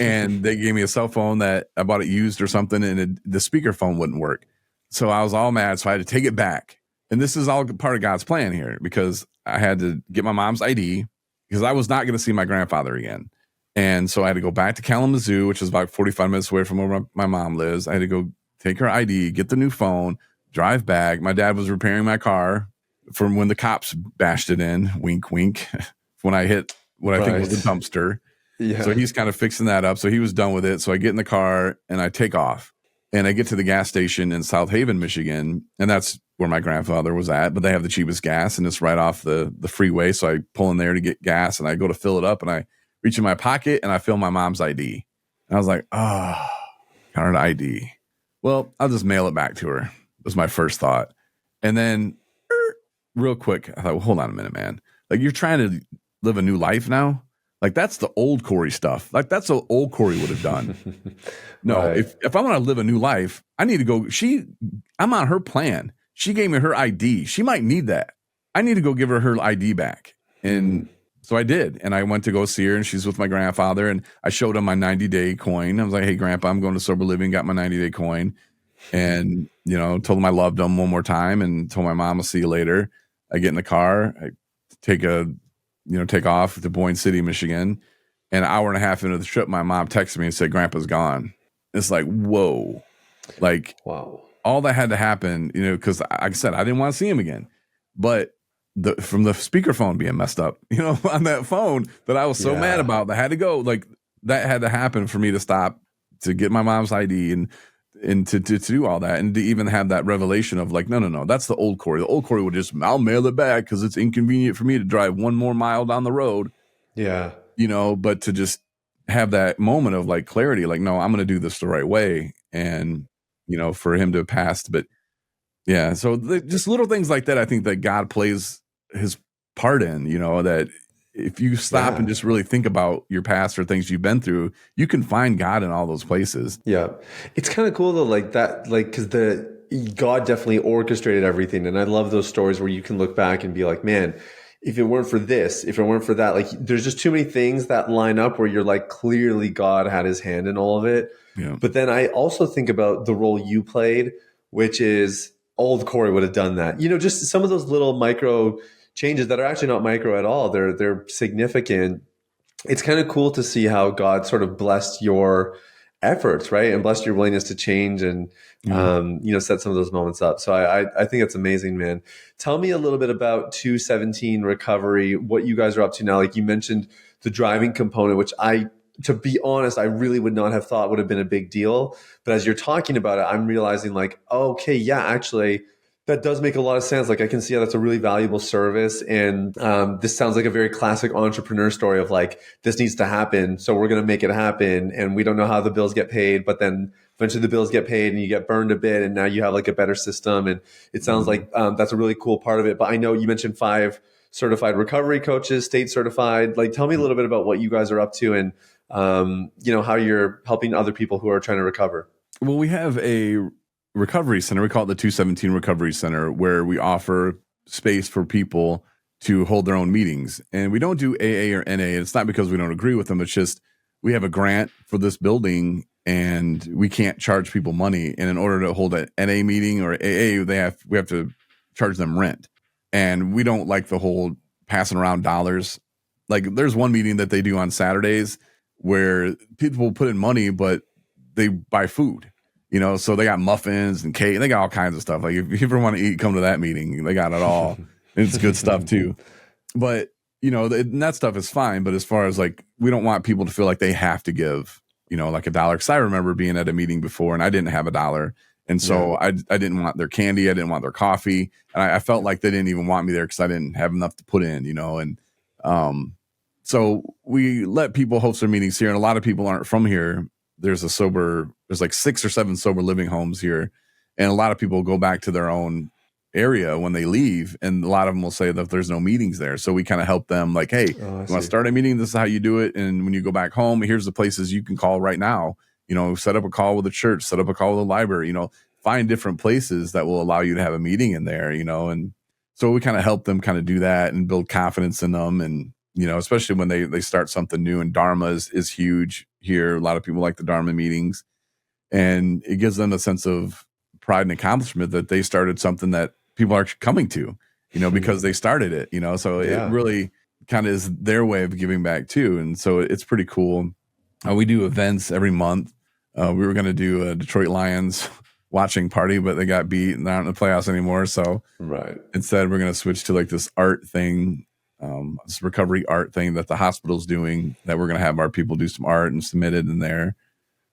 And they gave me a cell phone that I bought it used or something, and the speakerphone wouldn't work. So I was all mad. So I had to take it back. And this is all part of God's plan here because I had to get my mom's ID because I was not going to see my grandfather again. And so I had to go back to Kalamazoo, which is about 45 minutes away from where my mom lives. I had to go take her ID, get the new phone, drive back. My dad was repairing my car from when the cops bashed it in, wink, wink, when I hit what I think was a dumpster. Yeah. So he's kind of fixing that up. So he was done with it. So I get in the car and I take off and I get to the gas station in South Haven, Michigan. And that's where my grandfather was at, but they have the cheapest gas and it's right off the freeway. So I pull in there to get gas and I go to fill it up and I reach in my pocket and I fill my mom's ID. And I was like, got her ID. Well, I'll just mail it back to her. Was my first thought. And then real quick, I thought, well, hold on a minute, man. Like you're trying to live a new life now? Like that's the old Corey stuff. Like that's what old Corey would have done. No, right. If I want to live a new life, I need to go. I'm on her plan. She gave me her ID. She might need that. I need to go give her ID back. And so I did. And I went to go see her and she's with my grandfather. And I showed him my 90-day coin. I was like, hey, Grandpa, I'm going to sober living, got my 90-day coin. And, told him I loved him one more time and told my mom, I'll see you later. I get in the car. I take off to Boyne City, Michigan. And an hour and a half into the trip, my mom texted me and said, Grandpa's gone. It's like, whoa. Like, wow. All that had to happen, because like I said, I didn't want to see him again. But from the speakerphone being messed up, on that phone that I was so mad about, that had to go. Like, that had to happen for me to stop, to get my mom's ID and to do all that, and to even have that revelation of like, no, that's the old Corey. The old Corey would just, I'll mail it back because it's inconvenient for me to drive one more mile down the road. Yeah. But to just have that moment of like clarity, like, no, I'm going to do this the right way. And, for him to have passed. But yeah, so just little things like that, I think that God plays his part in, that if you stop and just really think about your past or things you've been through, you can find God in all those places. Yeah. It's kind of cool though, like that, like, cause God definitely orchestrated everything. And I love those stories where you can look back and be like, man, if it weren't for this, if it weren't for that, like there's just too many things that line up where you're like, clearly God had his hand in all of it. Yeah. But then I also think about the role you played, which is old Corey would have done that. Just some of those little micro changes that are actually not micro at all. They're significant. It's kind of cool to see how God sort of blessed your efforts, right? And blessed your willingness to change and, set some of those moments up. So I think it's amazing, man. Tell me a little bit about 217 recovery, what you guys are up to now. Like you mentioned the driving component, which to be honest, I really would not have thought would have been a big deal. But as you're talking about it, I'm realizing like, okay, yeah, actually, that does make a lot of sense. Like I can see how that's a really valuable service. And this sounds like a very classic entrepreneur story of like, this needs to happen. So we're going to make it happen. And we don't know how the bills get paid, but then eventually the bills get paid and you get burned a bit. And now you have like a better system. And it sounds like that's a really cool part of it. But I know you mentioned 5 certified recovery coaches, state certified. Like tell me a little bit about what you guys are up to and, how you're helping other people who are trying to recover. Well, we have a recovery center. We call it the 217 Recovery Center, where we offer space for people to hold their own meetings. And we don't do AA or NA. It's not because we don't agree with them. It's just we have a grant for this building and we can't charge people money. And in order to hold an NA meeting or AA, we have to charge them rent. And we don't like the whole passing around dollars. Like there's one meeting that they do on Saturdays where people put in money, but they buy food. So they got muffins and cake. They got all kinds of stuff. Like if you ever want to eat, come to that meeting. They got it all. It's good stuff too. But, and that stuff is fine. But as far as like, we don't want people to feel like they have to give, like $1. Cause I remember being at a meeting before and I didn't have $1. And so I didn't want their candy. I didn't want their coffee. And I felt like they didn't even want me there because I didn't have enough to put in, and so we let people host their meetings here. And a lot of people aren't from here. There's like 6 or 7 sober living homes here. And a lot of people go back to their own area when they leave. And a lot of them will say that there's no meetings there. So we kind of help them like, hey, you want to start a meeting? This is how you do it. And when you go back home, here's the places you can call right now. Set up a call with the church, set up a call with the library, find different places that will allow you to have a meeting in there, and so we kind of help them kind of do that and build confidence in them. And, especially when they start something new, and Dharma is huge here. A lot of people like the Dharma meetings, and it gives them a sense of pride and accomplishment that they started something that people are coming to, because they started it, so it really kind of is their way of giving back too. And so it's pretty cool. We do events every month. We were going to do a Detroit Lions watching party, but they got beat and they're not in the playoffs anymore. So instead we're going to switch to like this art thing, this recovery art thing that the hospital's doing, that we're going to have our people do some art and submit it in there.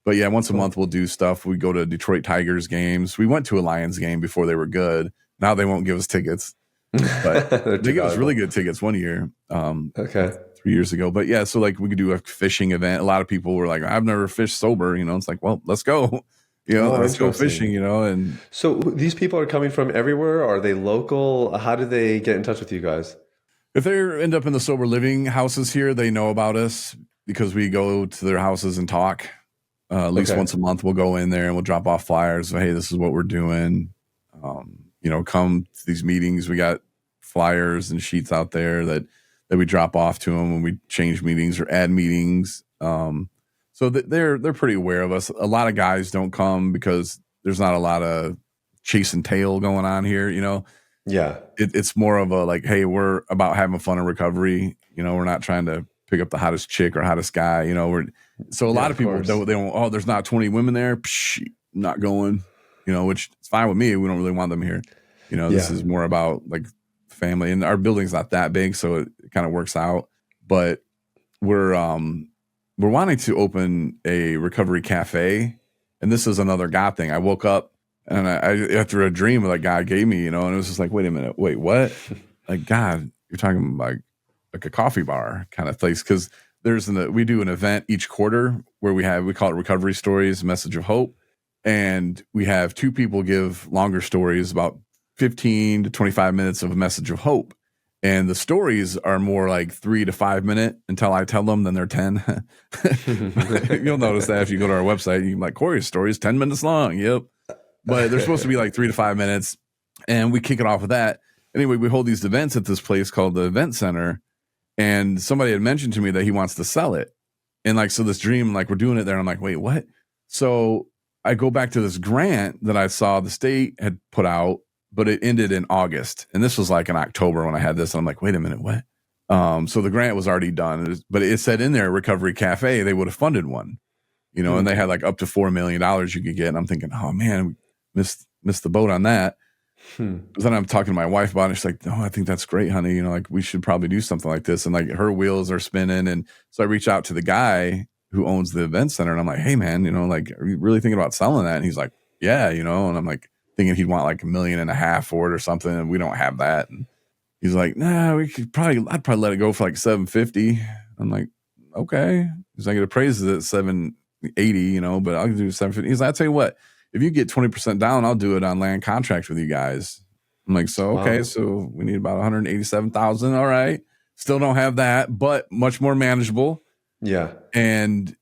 But yeah, once a month we'll do stuff. We go to Detroit Tigers games. We went to a Lions game before they were good. Now they won't give us tickets, but they gave us really good tickets one year. 3 years ago. But yeah, so like we could do a fishing event. A lot of people were like, I've never fished sober, it's like, well, let's go. Let's go fishing, and so these people are coming from everywhere. Are they local? How do they get in touch with you guys? If they end up in the sober living houses here, they know about us because we go to their houses and talk. At least once a month, we'll go in there and we'll drop off flyers. So, hey, this is what we're doing. Come to these meetings. We got flyers and sheets out there that we drop off to them when we change meetings or add meetings. So they're pretty aware of us. A lot of guys don't come because there's not a lot of chase and tail going on here, Yeah. It's more of a like, hey, we're about having fun in recovery. We're not trying to pick up the hottest chick or hottest guy. So a lot of people they don't, there's not 20 women there. Psh, not going, which is fine with me. We don't really want them here. This is more about like family, and our building's not that big, so it kind of works out. But we're wanting to open a recovery cafe, and this is another God thing. I woke up and I after a dream that God gave me, and it was just like, wait a minute, wait, what? Like, God, you're talking like a coffee bar kind of place, because we do an event each quarter where we call it Recovery Stories, Message of Hope, and we have 2 people give longer stories, about 15 to 25 minutes of a message of hope. And the stories are more like 3 to 5 minute until I tell them, then they're 10. You'll notice that if you go to our website, you can like, Corey's story is 10 minutes long. Yep. But they're supposed to be like 3 to 5 minutes. And we kick it off with that. Anyway, we hold these events at this place called the Event Center. And somebody had mentioned to me that he wants to sell it. And like, so this dream, like we're doing it there. And I'm like, wait, what? So I go back to this grant that I saw the state had put out but it ended in August. And this was like in October when I had this. And I'm like, wait a minute, what? So the grant was already done, but it said in there, Recovery Cafe, they would have funded one, you know, and they had like up to $4 million you could get. And I'm thinking, oh man, we missed the boat on that. But then I'm talking to my wife about it. She's like, "No, I think that's great, honey. You know, like we should probably do something like this." And like her wheels are spinning. And so I reach out to the guy who owns the event center, and I'm like, "Hey, man, you know, like, are you really thinking about selling that?" And he's like, "Yeah, you know." And I'm like thinking he'd want like $1.5 million for it or something, and we don't have that. And he's like, "Nah, I'd probably let it go for like 750." I'm like, "Okay." He's like, "It appraises at 780, you know, but I'll do 750." He's like, "I'll tell you what. If you get 20% down, I'll do it on land contract with you guys." I'm like, "So, okay, so we need about 187,000. All right. Still don't have that, but much more manageable." Yeah. And,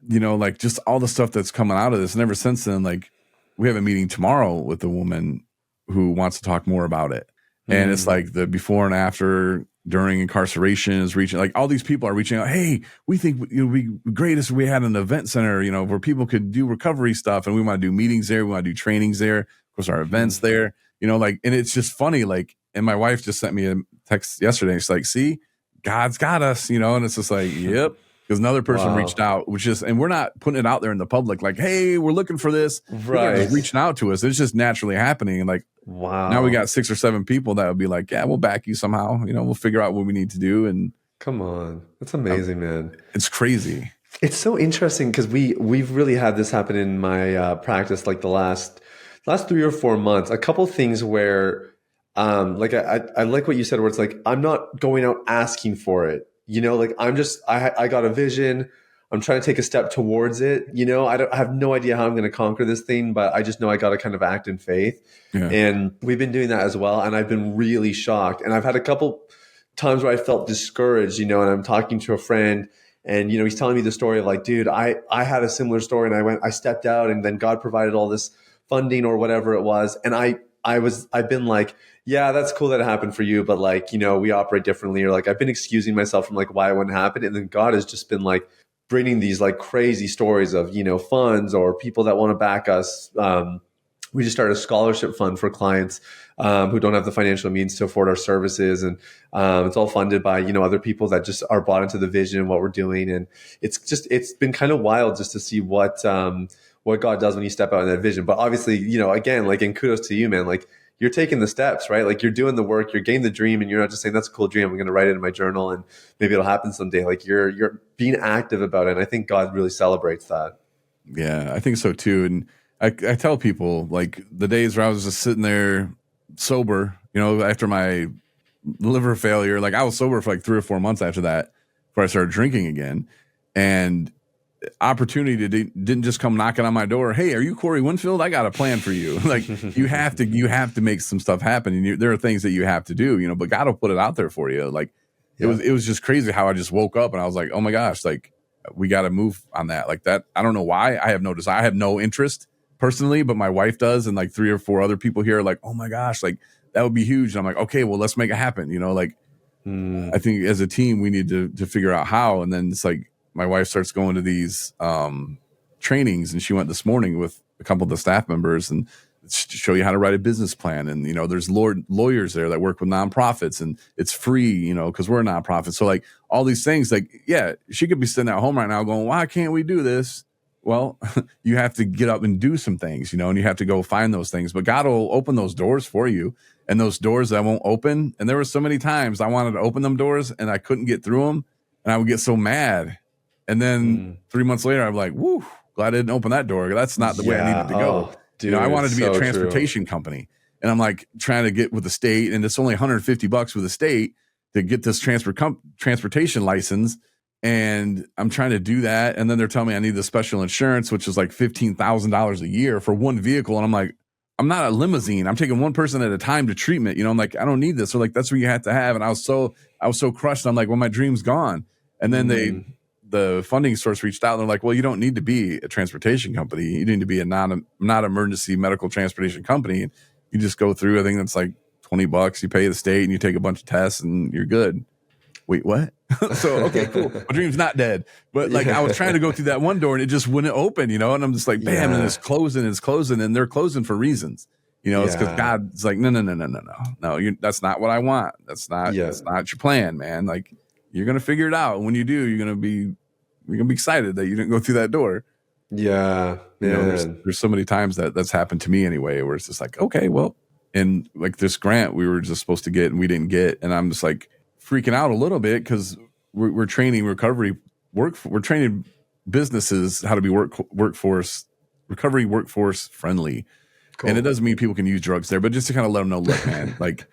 you know, like just all the stuff that's coming out of this. And ever since then, like we have a meeting tomorrow with a woman who wants to talk more about it. And it's like the before and after, during incarceration is reaching, like all these people are reaching out. "Hey, we think it would be great if we had an event center, you know, where people could do recovery stuff. And we want to do meetings there. We want to do trainings there. Of course, our events there, you know, like," and it's just funny. Like, and my wife just sent me a text yesterday. She's like, "See, God's got us," you know, and it's just like, yep. Because another person reached out, which is, and we're not putting it out there in the public, like, "Hey, we're looking for this." Right. Just reaching out to us. It's just naturally happening. And like, now we got 6 or 7 people that would be like, "Yeah, we'll back you somehow. You know, we'll figure out what we need to do." And come on, that's amazing, man. It's crazy. It's so interesting because we've really had this happen in my practice, like the last 3 or 4 months. A couple things where, like I like what you said, where it's like I'm not going out asking for it. You know, like I'm just I got a vision. I'm trying to take a step towards it. You know, I have no idea how I'm going to conquer this thing, but I just know I got to kind of act in faith. Yeah. And we've been doing that as well. And I've been really shocked. And I've had a couple times where I felt discouraged, you know, and I'm talking to a friend and, you know, he's telling me the story of like, "Dude, I had a similar story and I stepped out and then God provided all this funding or whatever it was." And I've been like, "Yeah, that's cool that it happened for you, but like, you know, we operate differently." Or like, I've been excusing myself from like why it wouldn't happen. And then God has just been like bringing these like crazy stories of, you know, funds or people that want to back us. We just started a scholarship fund for clients who don't have the financial means to afford our services. And it's all funded by, you know, other people that just are bought into the vision and what we're doing. And it's been kind of wild just to see what God does when you step out in that vision. But obviously, you know, again, like, and kudos to you, man, like you're taking the steps, right? Like you're doing the work, you're getting the dream, and you're not just saying that's a cool dream, I'm going to write it in my journal and maybe it'll happen someday. Like you're being active about it. And I think God really celebrates that. Yeah, I think so too. And I tell people like the days where I was just sitting there sober, you know, after my liver failure, like I was sober for like 3 or 4 months after that before I started drinking again. And opportunity didn't just come knocking on my door. "Hey, are you Corey Winfield? I got a plan for you." Like you have to make some stuff happen. And there are things that you have to do, you know, but God will put it out there for you. Like it was just crazy how I just woke up and I was like, "Oh my gosh, like we got to move on that." Like that. I don't know why. I have no desire. I have no interest personally, but my wife does. And like 3 or 4 other people here are like, "Oh my gosh, like that would be huge." And I'm like, "Okay, well, let's make it happen." You know, like I think as a team, we need to figure out how. And then it's like, my wife starts going to these trainings, and she went this morning with a couple of the staff members and show you how to write a business plan. And, you know, there's lawyers there that work with nonprofits, and it's free, you know, because we're a nonprofit. So like all these things, like, yeah, she could be sitting at home right now going, "Why can't we do this?" Well, you have to get up and do some things, you know, and you have to go find those things. But God will open those doors for you, and those doors that won't open. And there were so many times I wanted to open them doors and I couldn't get through them, and I would get so mad. And then 3 months later, I'm like, "Woo, glad I didn't open that door. That's not the way I needed to go." Dude, you know, I wanted to be so a transportation company, and I'm like trying to get with the state, and it's only $150 with the state to get this transportation license. And I'm trying to do that. And then they're telling me I need the special insurance, which is like $15,000 a year for one vehicle. And I'm like, I'm not a limousine. I'm taking one person at a time to treatment. You know, I'm like, I don't need this. Or like, that's what you have to have. And I was so crushed. I'm like, well, my dream's gone. And then the funding source reached out and they're like, well, you don't need to be a transportation company. You need to be a non-emergency medical transportation company. And you just go through, I think that's like $20. You pay the state and you take a bunch of tests and you're good. Wait, what? So, okay, cool. My dream's not dead. But like I was trying to go through that one door and it just wouldn't open, you know? And I'm just like, bam, and it's closing, and they're closing for reasons. It's because God's like, no, that's not what I want. That's not your plan, man. Like, you're gonna figure it out. And when you do, you're gonna be excited that you didn't go through that door. Yeah, man. There's so many times that's happened to me anyway, where it's just like, okay, well, and like this grant we were just supposed to get and we didn't get, and I'm just like freaking out a little bit because we're training we're training businesses how to be recovery workforce friendly. Cool. And it doesn't mean people can use drugs there, but just to kind of let them know, look, man, like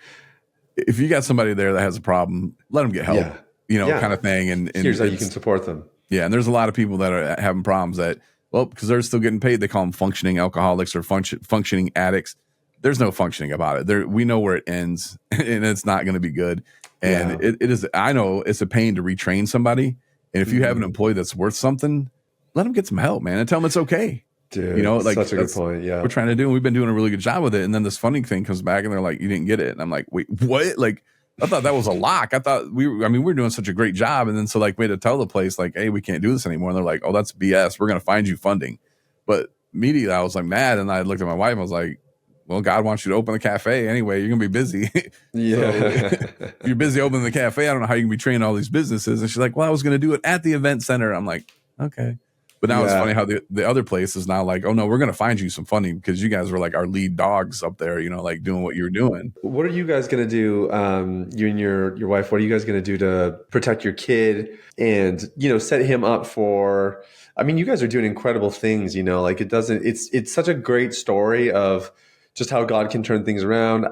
if you got somebody there that has a problem, let them get help, kind of thing. And here's how you can support them. Yeah. And there's a lot of people that are having problems that, well, because they're still getting paid, they call them functioning alcoholics or functioning addicts. There's no functioning about it. We know where it ends, and it's not going to be good. And it is, I know it's a pain to retrain somebody. And if you have an employee that's worth something, let them get some help, man, and tell them it's okay. Dude, like such a good point. Yeah. We're trying to do, and we've been doing a really good job with it. And then this funding thing comes back and they're like, you didn't get it. And I'm like, wait, what? Like, I thought that was a lock. I thought we're doing such a great job. And then so like we had to tell the place like, hey, we can't do this anymore. And they're like, oh, that's BS. We're going to find you funding. But immediately I was like mad. And I looked at my wife and I was like, well, God wants you to open the cafe anyway. You're going to be busy. Yeah. If you're busy opening the cafe, I don't know how you can be training all these businesses. And she's like, well, I was going to do it at the event center. I'm like, okay. But now it's funny how the other place is now like, oh no, we're going to find you some funding because you guys were like our lead dogs up there, like doing what you were doing. What are you guys going to do? You and your wife, what are you guys going to do to protect your kid and, set him up for, you guys are doing incredible things, like it's such a great story of just how God can turn things around.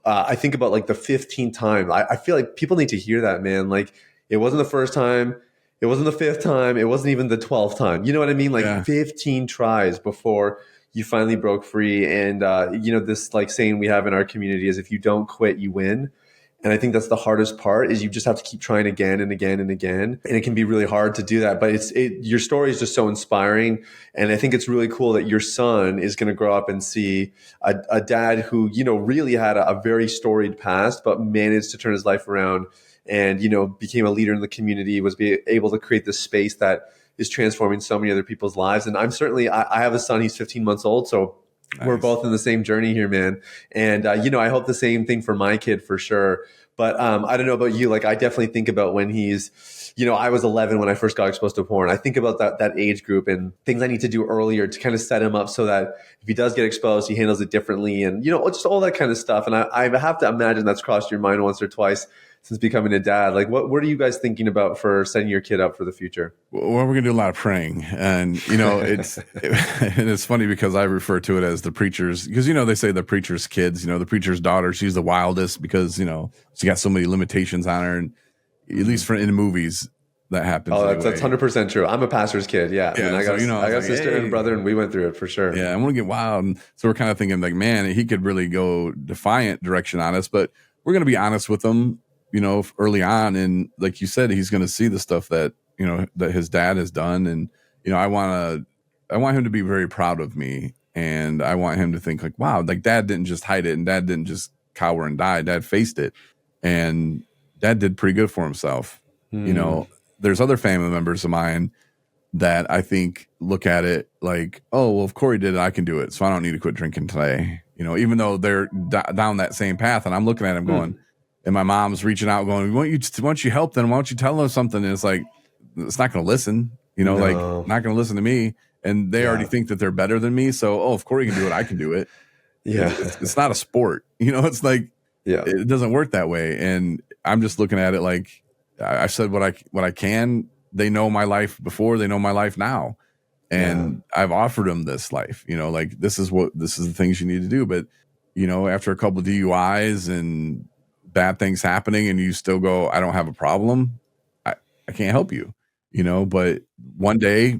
I think about like the 15th time. I feel like people need to hear that, man. Like it wasn't the first time. It wasn't the 5th time. It wasn't even the 12th time. You know what I mean? Like 15 tries before you finally broke free. And, this like saying we have in our community is if you don't quit, you win. And I think that's the hardest part is you just have to keep trying again and again and again. And it can be really hard to do that. But your story is just so inspiring. And I think it's really cool that your son is going to grow up and see a dad who, really had a very storied past, but managed to turn his life around and, became a leader in the community, was able to create this space that is transforming so many other people's lives. And I have a son, he's 15 months old. So nice. We're both in the same journey here, man. And, I hope the same thing for my kid for sure. But I don't know about you. Like, I definitely think about when he's, I was 11 when I first got exposed to porn. I think about that age group and things I need to do earlier to kind of set him up so that if he does get exposed, he handles it differently and, just all that kind of stuff. And I have to imagine that's crossed your mind once or twice since becoming a dad. Like, what are you guys thinking about for setting your kid up for the future? Well, we're going to do a lot of praying. And, it's funny because I refer to it as the preacher's, because, they say the preacher's kids, the preacher's daughter, she's the wildest because, she got so many limitations on her. And at least in movies, that happens. Oh, that's 100% true. I'm a pastor's kid. Yeah. I got a sister and brother, and we went through it for sure. Yeah. I want to get wild. And so we're kind of thinking like, man, he could really go defiant direction on us, but we're going to be honest with him, early on. And like you said, he's going to see the stuff that, that his dad has done. And, I want him to be very proud of me. And I want him to think like, wow, like dad didn't just hide it and dad didn't just cower and die. Dad faced it and dad did pretty good for himself. There's other family members of mine that I think look at it like, oh, well, if Corey did it, I can do it. So I don't need to quit drinking today. Even though they're down that same path. And I'm looking at him going, and my mom's reaching out going, why don't you help them? Why don't you tell them something? And it's like, it's not going to listen, like not going to listen to me. And they already think that they're better than me. So, if Corey can do it, I can do it. Yeah. It's not a sport. It's like, it doesn't work that way. And I'm just looking at it like I said what I can. They know my life before, they know my life now. And I've offered them this life, like this is the things you need to do. But, after a couple of DUIs and bad things happening and you still go, I don't have a problem. I can't help you, but one day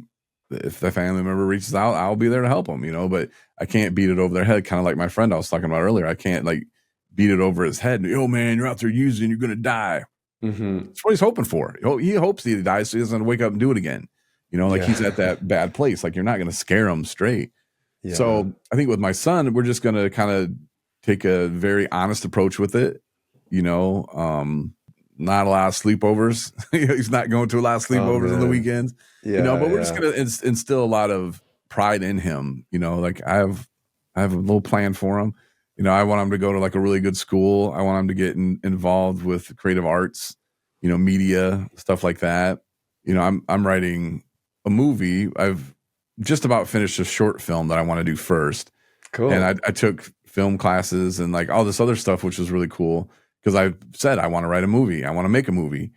if the family member reaches out, I'll be there to help them, but I can't beat it over their head. Kind of like my friend I was talking about earlier. I can't like beat it over his head. Oh man, you're out there using, you're going to die. Mm-hmm. That's what he's hoping for. He hopes he dies so he doesn't wake up and do it again. He's at that bad place. Like you're not going to scare him straight. Yeah. So I think with my son, we're just going to kind of take a very honest approach with it. Not a lot of sleepovers. He's not going to a lot of sleepovers on the weekends. Yeah, but we're just going to instill a lot of pride in him. Like I have a little plan for him. I want him to go to like a really good school. I want him to get involved with creative arts, media, stuff like that. I'm writing a movie. I've just about finished a short film that I want to do first. Cool. And I took film classes and like all this other stuff, which was really cool because I said, I want to write a movie. I want to make a movie.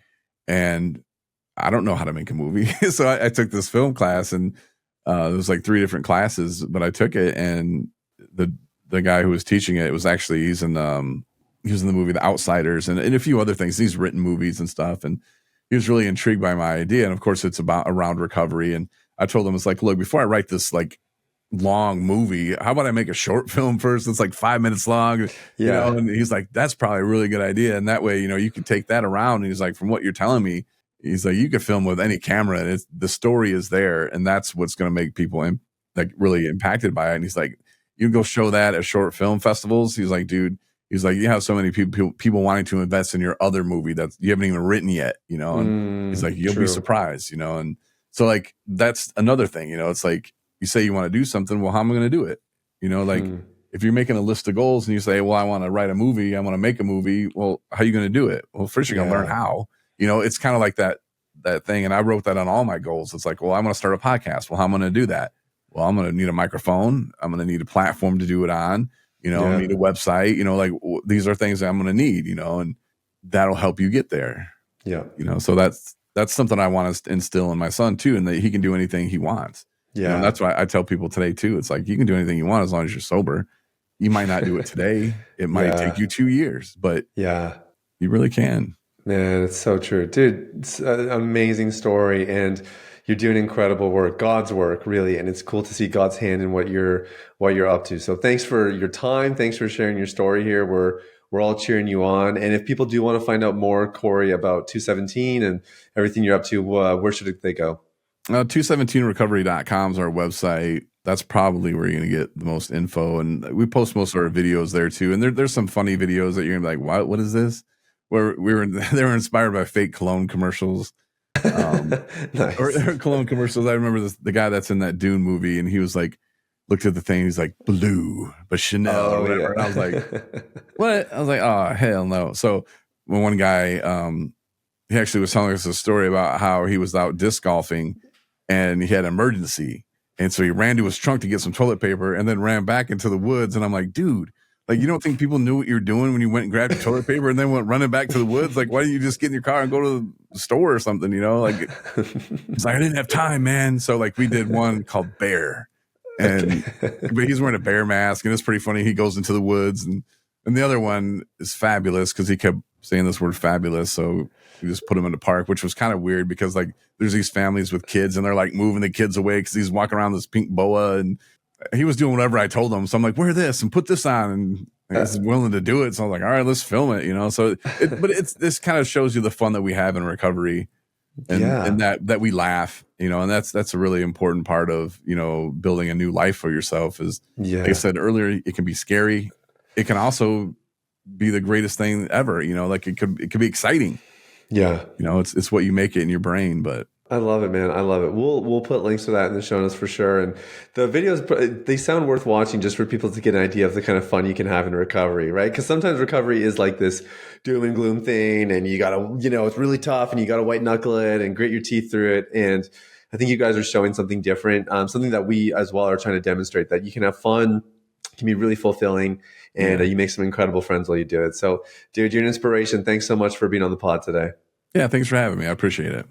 And I don't know how to make a movie. So I took this film class and there was like 3 different classes, but I took it, and the guy who was teaching it was actually, he was in the movie The Outsiders and a few other things. He's written movies and stuff. And he was really intrigued by my idea. And of course it's around recovery. And I told him, it's like, look, before I write this like long movie, how about I make a short film first? It's like 5 minutes long, and he's like, that's probably a really good idea. And that way, you can take that around. And he's like, from what you're telling me, he's like, you could film with any camera and the story is there. And that's what's going to make people really impacted by it. And he's like, you can go show that at short film festivals. He's like, dude, he's like, you have so many people wanting to invest in your other movie that you haven't even written yet, and he's like, you'll be surprised, and so like, that's another thing, it's like, you say you want to do something. Well, how am I going to do it? If you're making a list of goals and you say, well, I want to write a movie, I want to make a movie. Well, how are you going to do it? Well, first you're going to learn how, it's kind of like that thing. And I wrote that on all my goals. It's like, well, I want to start a podcast. Well, how am I going to do that? Well, I'm going to need a microphone. I'm going to need a platform to do it on, I need a website, these are things that I'm going to need, and that'll help you get there. Yeah. So that's something I want to instill in my son too. And that he can do anything he wants. Yeah. And that's why I tell people today too. It's like, you can do anything you want as long as you're sober. You might not do it today. It might take you 2 years, but you really can. Man, it's so true. Dude, it's an amazing story, and you're doing incredible work, God's work, really. And it's cool to see God's hand in what you're up to. So thanks for your time. Thanks for sharing your story here. We're all cheering you on. And if people do want to find out more, Corey, about 217 and everything you're up to, where should they go? 217recovery.com is our website. That's probably where you're going to get the most info. And we post most of our videos there too. And there's some funny videos that you're going to be like, what is this? Where they were inspired by fake cologne commercials. Nice. Or cologne commercials. I remember the guy that's in that Dune movie, and he was like, looked at the thing, he's like, blue, but Chanel or whatever. And I was like, what? I was like, oh, hell no. So when one guy, he actually was telling us a story about how he was out disc golfing and he had an emergency. And so he ran to his trunk to get some toilet paper and then ran back into the woods. And I'm like, dude, like, you don't think people knew what you were doing when you went and grabbed your toilet paper and then went running back to the woods? Like, why didn't you just get in your car and go to the store or something, Like, it's like, I didn't have time, man. So like, we did one called Bear, and but he's wearing a bear mask, and it's pretty funny. He goes into the woods, and the other one is Fabulous because he kept saying this word fabulous. So we just put him in the park, which was kind of weird because like there's these families with kids and they're like moving the kids away because he's walking around this pink boa, and he was doing whatever I told him. So I'm like, wear this and put this on, and he's willing to do it. So I was like, all right, let's film it, So, but this kind of shows you the fun that we have in recovery, and that we laugh, and that's a really important part of building a new life for yourself. Is like I said earlier, it can be scary. It can also be the greatest thing ever. Like it could be exciting. Yeah, it's what you make it in your brain, but. I love it, man. I love it. We'll put links to that in the show notes for sure. And the videos, they sound worth watching just for people to get an idea of the kind of fun you can have in recovery, right? Because sometimes recovery is like this doom and gloom thing, and you gotta, it's really tough, and you gotta white knuckle it and grit your teeth through it. And I think you guys are showing something different, something that we as well are trying to demonstrate, that you can have fun, it can be really fulfilling, and you make some incredible friends while you do it. So, dude, you're an inspiration. Thanks so much for being on the pod today. Yeah, thanks for having me. I appreciate it.